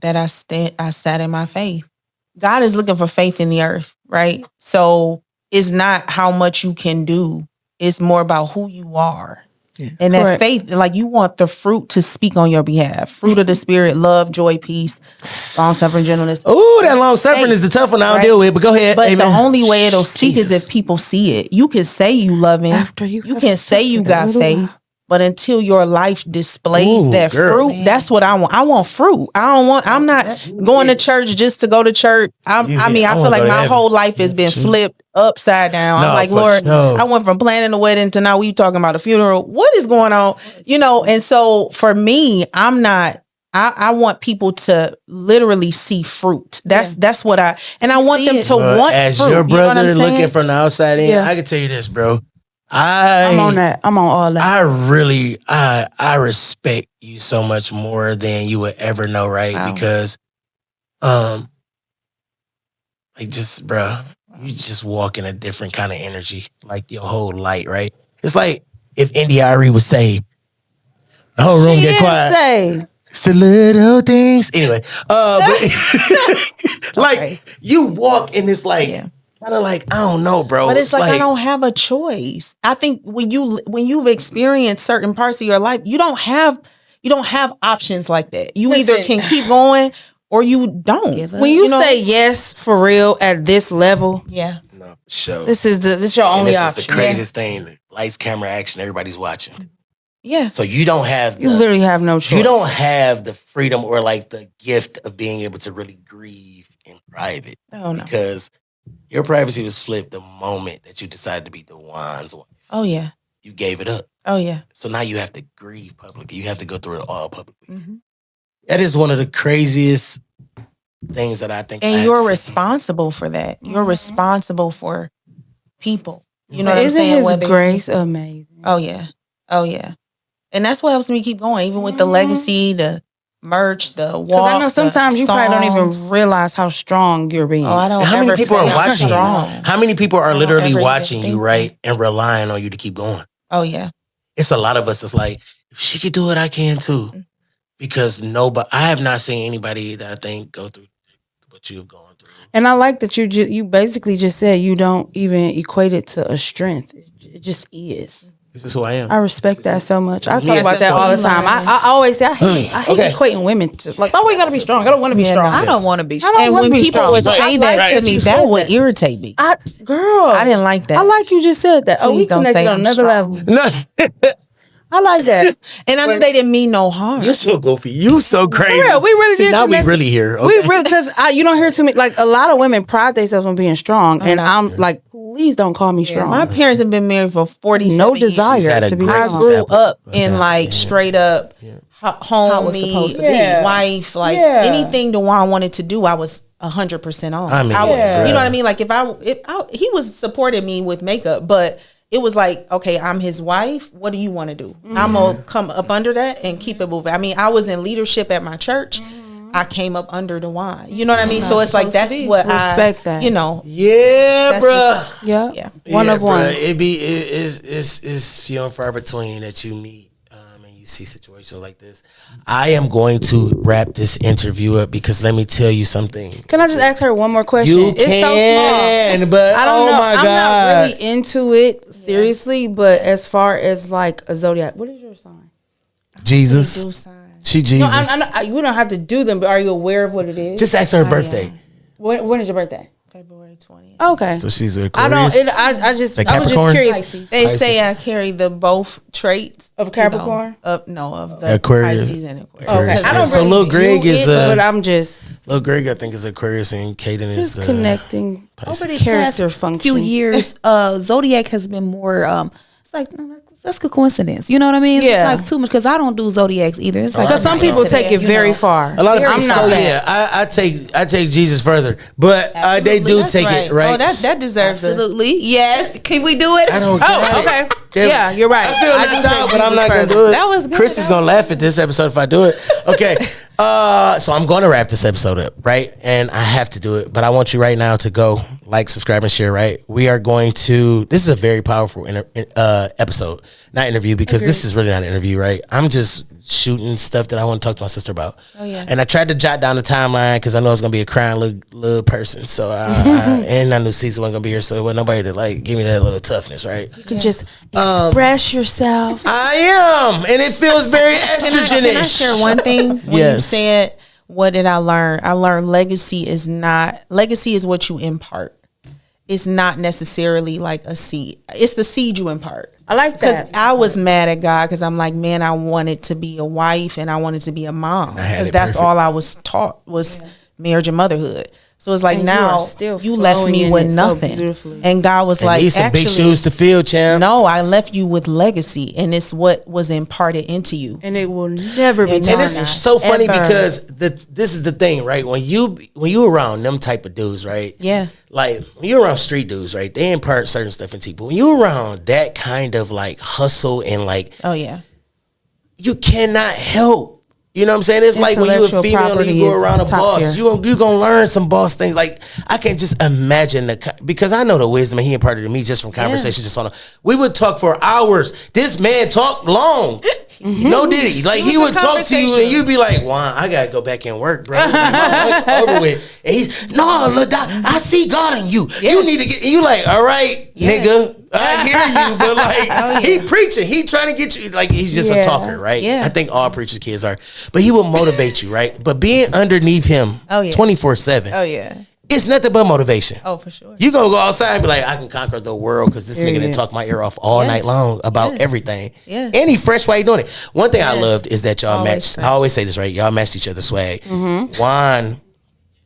Speaker 2: That I sat in my faith. God is looking for faith in the earth, right? So it's not how much you can do. It's more about who you are And that faith, like you want the fruit to speak on your behalf. Fruit of the spirit, love, joy, peace, long-suffering, gentleness.
Speaker 3: Oh, that long-suffering is the tough one I'll deal with, but go ahead.
Speaker 2: But the only way it'll speak is if people see it. You can say you love him. After you can say you got faith. But until your life displays that fruit, that's what I want. I want fruit. I'm not going to church just to go to church. I feel like my whole life has been flipped upside down. I'm like, Lord, I went from planning a wedding to now we talking about a funeral. What is going on? And so for me, I want people to literally see fruit. That's what I want them to want
Speaker 3: as
Speaker 2: fruit.
Speaker 3: Your brother looking from the outside in, I can tell you this, bro.
Speaker 4: I'm on that. I'm on all that.
Speaker 3: I respect you so much more than you would ever know, right? Wow. Because, bro, you just walk in a different kind of energy, like your whole light, right? It's like if India.Arie was saved, the whole room get quiet.
Speaker 4: Saved.
Speaker 3: It's the little things. Anyway, you walk in this kind of like, I don't know, bro.
Speaker 2: But it's like I don't have a choice. I think when you've experienced certain parts of your life, you don't have options like that. You either can keep going or you don't.
Speaker 4: When you say yes for real at this level,
Speaker 3: no, sure.
Speaker 4: This is your only option.
Speaker 3: This is the craziest thing. Lights, camera, action. Everybody's watching.
Speaker 2: Yeah.
Speaker 3: So you don't have.
Speaker 4: You literally have no choice.
Speaker 3: You don't have the freedom or like the gift of being able to really grieve in private.
Speaker 2: Oh no.
Speaker 3: Because your privacy was flipped the moment that you decided to be DeJuan's wife.
Speaker 2: Oh, yeah.
Speaker 3: You gave it up.
Speaker 2: Oh, yeah.
Speaker 3: So now you have to grieve publicly. You have to go through it all publicly.
Speaker 2: Mm-hmm.
Speaker 3: That is one of the craziest things that I think.
Speaker 2: And you're responsible for that. You're responsible for people. You know what I'm saying?
Speaker 4: Isn't His grace amazing?
Speaker 2: Oh, yeah. Oh, yeah. And that's what helps me keep going, even with the legacy, the merch, the walk. Because
Speaker 4: I know sometimes you probably don't even realize how strong you're being.
Speaker 2: Oh, I don't.
Speaker 3: How many people are watching you?
Speaker 2: Strong.
Speaker 3: How many people are literally watching you, right, and relying on you to keep going?
Speaker 2: Oh yeah,
Speaker 3: it's a lot of us that's like, if she could do it, I can too. Because I have not seen anybody that I think go through what you've gone through.
Speaker 4: And I like that you basically just said you don't even equate it to a strength. It just is.
Speaker 3: This is who I am.
Speaker 4: I respect that so much. I talk about that all the time. I always say I hate equating women to like, oh, we gotta be strong. I don't want to be strong.
Speaker 2: I don't want to be strong.
Speaker 4: And when
Speaker 2: people would say that to me, that would irritate me. I didn't like that.
Speaker 4: I like you just said that.
Speaker 2: Please
Speaker 4: we connected on another level.
Speaker 3: No.
Speaker 4: I like that.
Speaker 2: And I know they didn't mean no harm.
Speaker 3: You're so goofy. You so crazy.
Speaker 4: Yeah, we really did.
Speaker 3: Now we really here. Okay.
Speaker 4: We really, because you don't hear too many, like a lot of women pride themselves on being strong. And I'm like, please don't call me strong.
Speaker 2: My parents have been married for 47
Speaker 4: no desire
Speaker 2: years.
Speaker 4: to be
Speaker 2: I grew up in like straight up home me,
Speaker 5: supposed to be.
Speaker 2: wife, like anything DeJuan wanted to do, I was 100% on.
Speaker 3: I mean,
Speaker 2: you know what I mean? Like if he was supporting me with makeup, but it was like, okay, I'm his wife. What do you want to do? I'm going to come up under that and keep it moving. I mean, I was in leadership at my church. I came up under DeJuan. You know what I mean? So it's like, that's what I respect that. You know.
Speaker 3: Yeah, bro.
Speaker 4: Yeah. One of one.
Speaker 3: It's few and far between that you meet and you see situations like this. I am going to wrap this interview up because let me tell you something.
Speaker 4: Can I just ask her one more question?
Speaker 3: It's so small. But
Speaker 4: I don't know.
Speaker 3: My God.
Speaker 4: I'm not really into it seriously, but as far as like a zodiac, what is your sign?
Speaker 3: Jesus. She Jesus.
Speaker 4: No, you don't have to do them, but are you aware of what it is?
Speaker 3: Just ask her birthday.
Speaker 4: When is your birthday?
Speaker 2: February 20th.
Speaker 3: Okay. So she's an Aquarius.
Speaker 4: I was just curious.
Speaker 2: Pisces. They say I carry the both traits
Speaker 4: of Capricorn.
Speaker 2: Of the
Speaker 3: Aquarius.
Speaker 2: Pisces and Aquarius.
Speaker 4: Okay. I don't
Speaker 3: so
Speaker 4: really
Speaker 3: Lil Greg is
Speaker 4: but I'm just
Speaker 3: Lil Greg I think is Aquarius and Kaden is
Speaker 4: just connecting
Speaker 5: over the
Speaker 4: character
Speaker 5: past
Speaker 4: function.
Speaker 5: Few years, Zodiac has been more. It's like. That's a coincidence. You know what I mean? It's like too much because I don't do zodiacs either. It's like
Speaker 4: because some people take it very far.
Speaker 3: A lot of people. I take Jesus further, but they do take it right.
Speaker 2: Oh, that deserves
Speaker 5: absolutely. Yes. Can we do it?
Speaker 3: I don't.
Speaker 4: Okay. Yeah, you're right.
Speaker 3: I feel left out, but I'm not gonna do it.
Speaker 2: That was good.
Speaker 3: Chris is gonna laugh at this episode if I do it. Okay. So I'm going to wrap this episode up, right? And I have to do it, but I want you right now to go like, subscribe, and share, right? We are going to, this is a very powerful episode, not interview, because this is really not an interview, right? I'm just shooting stuff that I want to talk to my sister about.
Speaker 2: Oh yeah.
Speaker 3: And I tried to jot down the timeline because I know I was gonna be a crying little person. So and I knew Cezah wasn't gonna be here, so there wasn't nobody to like give me that little toughness, right?
Speaker 4: You could just express yourself.
Speaker 3: I am, and it feels very estrogen-ish.
Speaker 2: Can I share one thing? When you said, what did I learn? I learned legacy is what you impart. It's not necessarily like a seed. It's the seed you impart.
Speaker 4: I like that.
Speaker 2: Because I was mad at God because I'm like, man, I wanted to be a wife and I wanted to be a mom. Because that's all I was taught was marriage and motherhood. So it's like, and now you left me with nothing. So and God was like,
Speaker 3: these some big shoes to fill, champ.
Speaker 2: No, I left you with legacy, and it's what was imparted into you.
Speaker 4: And it will never be.
Speaker 3: And this is so funny because this is the thing, right? When you around them type of dudes, right?
Speaker 2: Yeah.
Speaker 3: Like when you're around street dudes, right? They impart certain stuff into you. But when you're around that kind of like hustle and like,
Speaker 2: oh yeah,
Speaker 3: you cannot help. You know what I'm saying? It's like when you're a female and you go around a boss, you gonna learn some boss things. Like I can't just imagine because I know the wisdom and he imparted to me just from conversations just on. We would talk for hours. This man talked long. No did he? Like he would talk to you and you'd be like, "Juan, I gotta go back and work, bro. My lunch over with." And he's look, I see God in you. Yes. You need to get. And you like, all right, nigga. I hear you, but like he preaching, he trying to get you. Like he's just a talker, right?
Speaker 2: Yeah.
Speaker 3: I think all preachers' kids are, but he will motivate you, right? But being underneath him, 24/7,
Speaker 2: oh yeah,
Speaker 3: it's nothing but motivation.
Speaker 2: Oh for sure.
Speaker 3: You gonna go outside and be like, I can conquer the world because this nigga didn't talk my ear off all night long about everything.
Speaker 2: Yeah,
Speaker 3: and he fresh while he doing it. One thing I loved is that y'all matched. I always say this, right? Y'all matched each other's swag. Mm-hmm. Juan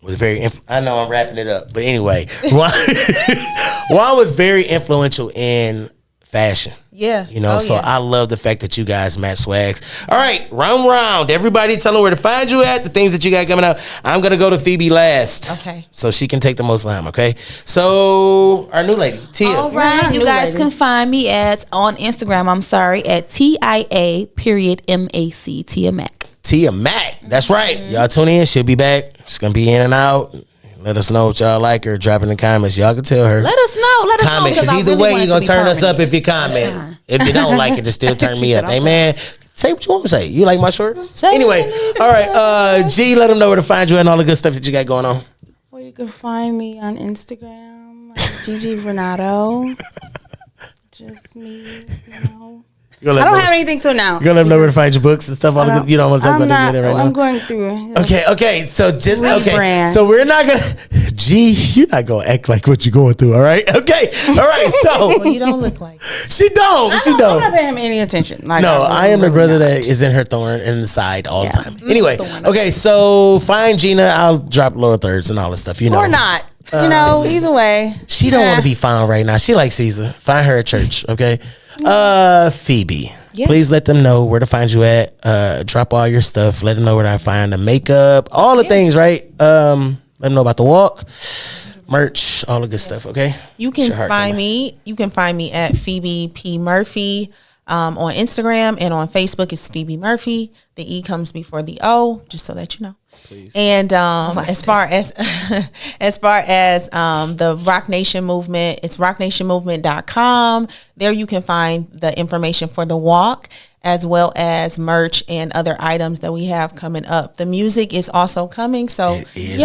Speaker 3: was very. I know I'm wrapping it up, but anyway, Juan was very influential in fashion.
Speaker 2: Yeah.
Speaker 3: You know, I love the fact that you guys match swags. All right, round. Everybody tell them where to find you at, the things that you got coming up. I'm going to go to Pheobe last.
Speaker 2: Okay.
Speaker 3: So she can take the most time, okay? So, our new lady, Tia.
Speaker 5: All right, you guys can find me on Instagram, at TIA.MAC, Tia Mac.
Speaker 3: Tia Mac. That's right. Y'all tune in. She'll be back. She's going to be in and out. Let us know what y'all like her. Drop in the comments. Y'all can tell her.
Speaker 5: Let us know.
Speaker 3: Comment, because either way, you're going to turn us up if you comment. If you don't like it, just still turn me up. Hey, man, say what you want to say. You like my shorts? Anyway, all right. G, let them know where to find you and all the good stuff that you got going on.
Speaker 4: Well, you can find me on Instagram, Gigi Renato. Just me, you know. I don't have anything to announce.
Speaker 3: You're going to let them know where to find your books and stuff. You don't want to talk about that right now?
Speaker 4: I'm going through.
Speaker 3: Okay. So so we're not going to. Gee, you're not going to act like what you're going through, all right? Okay. All right. So.
Speaker 2: Well, you don't look like.
Speaker 3: She don't.
Speaker 4: I'm not paying him any attention. Like,
Speaker 3: no, I am the brother that is in her thorn in the side all the time. Anyway. Okay. So find Gina. I'll drop lower thirds and all this stuff. You know.
Speaker 4: Or not. Either way.
Speaker 3: She don't want to be found right now. She likes Cezah. Find her at church, okay? Phoebe, please let them know where to find you at. Drop all your stuff. Let them know where to find the makeup, all the things, right? Let them know about the walk, merch, all the good stuff, okay?
Speaker 2: You can find me. You can find me at Pheobe P. Murphy on Instagram, and on Facebook it's Pheobe Murphy. The E comes before the O, just so that you know. Please. And as far as the Rocc Nation movement, it's rocknationmovement.com. There you can find the information for the walk, as well as merch and other items that we have coming up. The music is also coming, so stay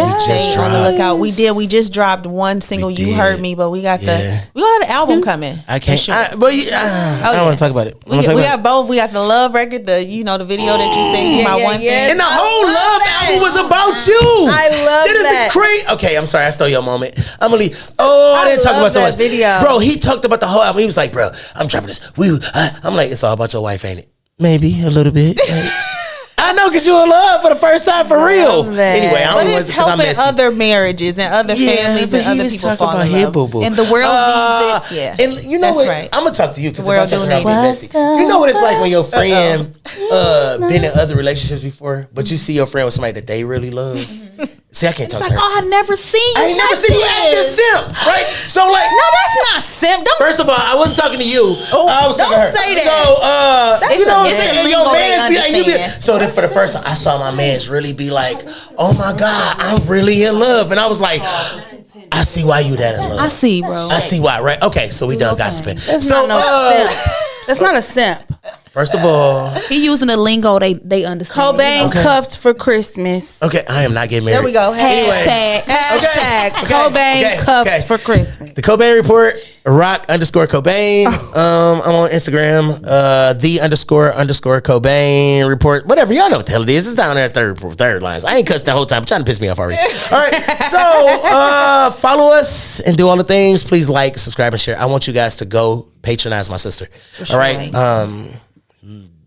Speaker 2: on the lookout. We just dropped one single. You heard me, but we got the album coming.
Speaker 3: I can't. Sure. I don't want to talk about it.
Speaker 2: We got both. We got the love record, the video that you sing, my one thing,
Speaker 3: and the whole love album was about you.
Speaker 4: I love that.
Speaker 3: Crazy. Okay, I'm sorry, I stole your moment. I'm gonna leave. I didn't talk about so much.
Speaker 4: Video.
Speaker 3: Bro, he talked about the whole album. He was like, bro, I'm dropping this. I'm like, it's all about your wife, ain't it? Maybe a little bit. I know, because you're in love for the first time for real. Anyway,
Speaker 2: but it's helping other marriages and other families and other people fall in love.
Speaker 3: Boo-boo.
Speaker 5: And the world needs it.
Speaker 2: Yeah,
Speaker 3: and you know what? Right. I'm gonna talk to you because I'm talking about being messy. You know what it's like when your friend been in other relationships before, but you see your friend with somebody that they really love. See, I can't talk to her.
Speaker 5: I never seen you.
Speaker 3: I ain't never seen you act this simp, right? So like,
Speaker 4: no, that's not simp.
Speaker 3: First of all, I wasn't talking to you. I was talking to her.
Speaker 4: Don't say that.
Speaker 3: So you know what I'm saying? Your man's be like, so then for the first time, I saw my man's really be like, "Oh my God, I'm really in love," and I was like, "I see why you that in love.
Speaker 5: I see, bro.
Speaker 3: I see why, right? Okay, so we done gossiping.
Speaker 4: That's not no simp. That's not a simp.
Speaker 3: First of all,
Speaker 5: he using the lingo they understand.
Speaker 4: Cobain cuffed for Christmas.
Speaker 3: okay, I am not getting married.
Speaker 2: There we go.
Speaker 4: Hashtag Cobain cuffed for Christmas.
Speaker 3: The Cobain Report, Rocc_Cobain. I'm on Instagram, the __Cobain Report. Whatever, y'all know what the hell it is. It's down there third lines. I ain't cussed the whole time. Trying to piss me off already. All right, so follow us and do all the things. Please like, subscribe, and share. I want you guys to go patronize my sister. All right,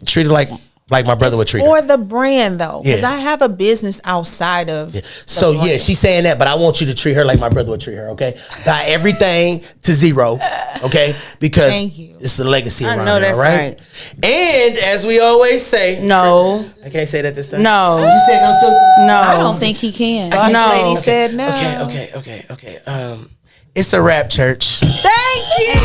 Speaker 3: treat her like my brother would treat her.
Speaker 2: For the brand though, because I have a business outside of.
Speaker 3: Yeah. So she's saying that, but I want you to treat her like my brother would treat her. Okay, buy everything to zero. Okay, because it's a legacy around here. That's right. And as we always say,
Speaker 4: no,
Speaker 3: I can't say that this time.
Speaker 4: No,
Speaker 3: you said no too.
Speaker 4: No,
Speaker 5: I don't think he can.
Speaker 2: Boss lady said no.
Speaker 3: Okay. It's a wrap, church.
Speaker 4: Thank you.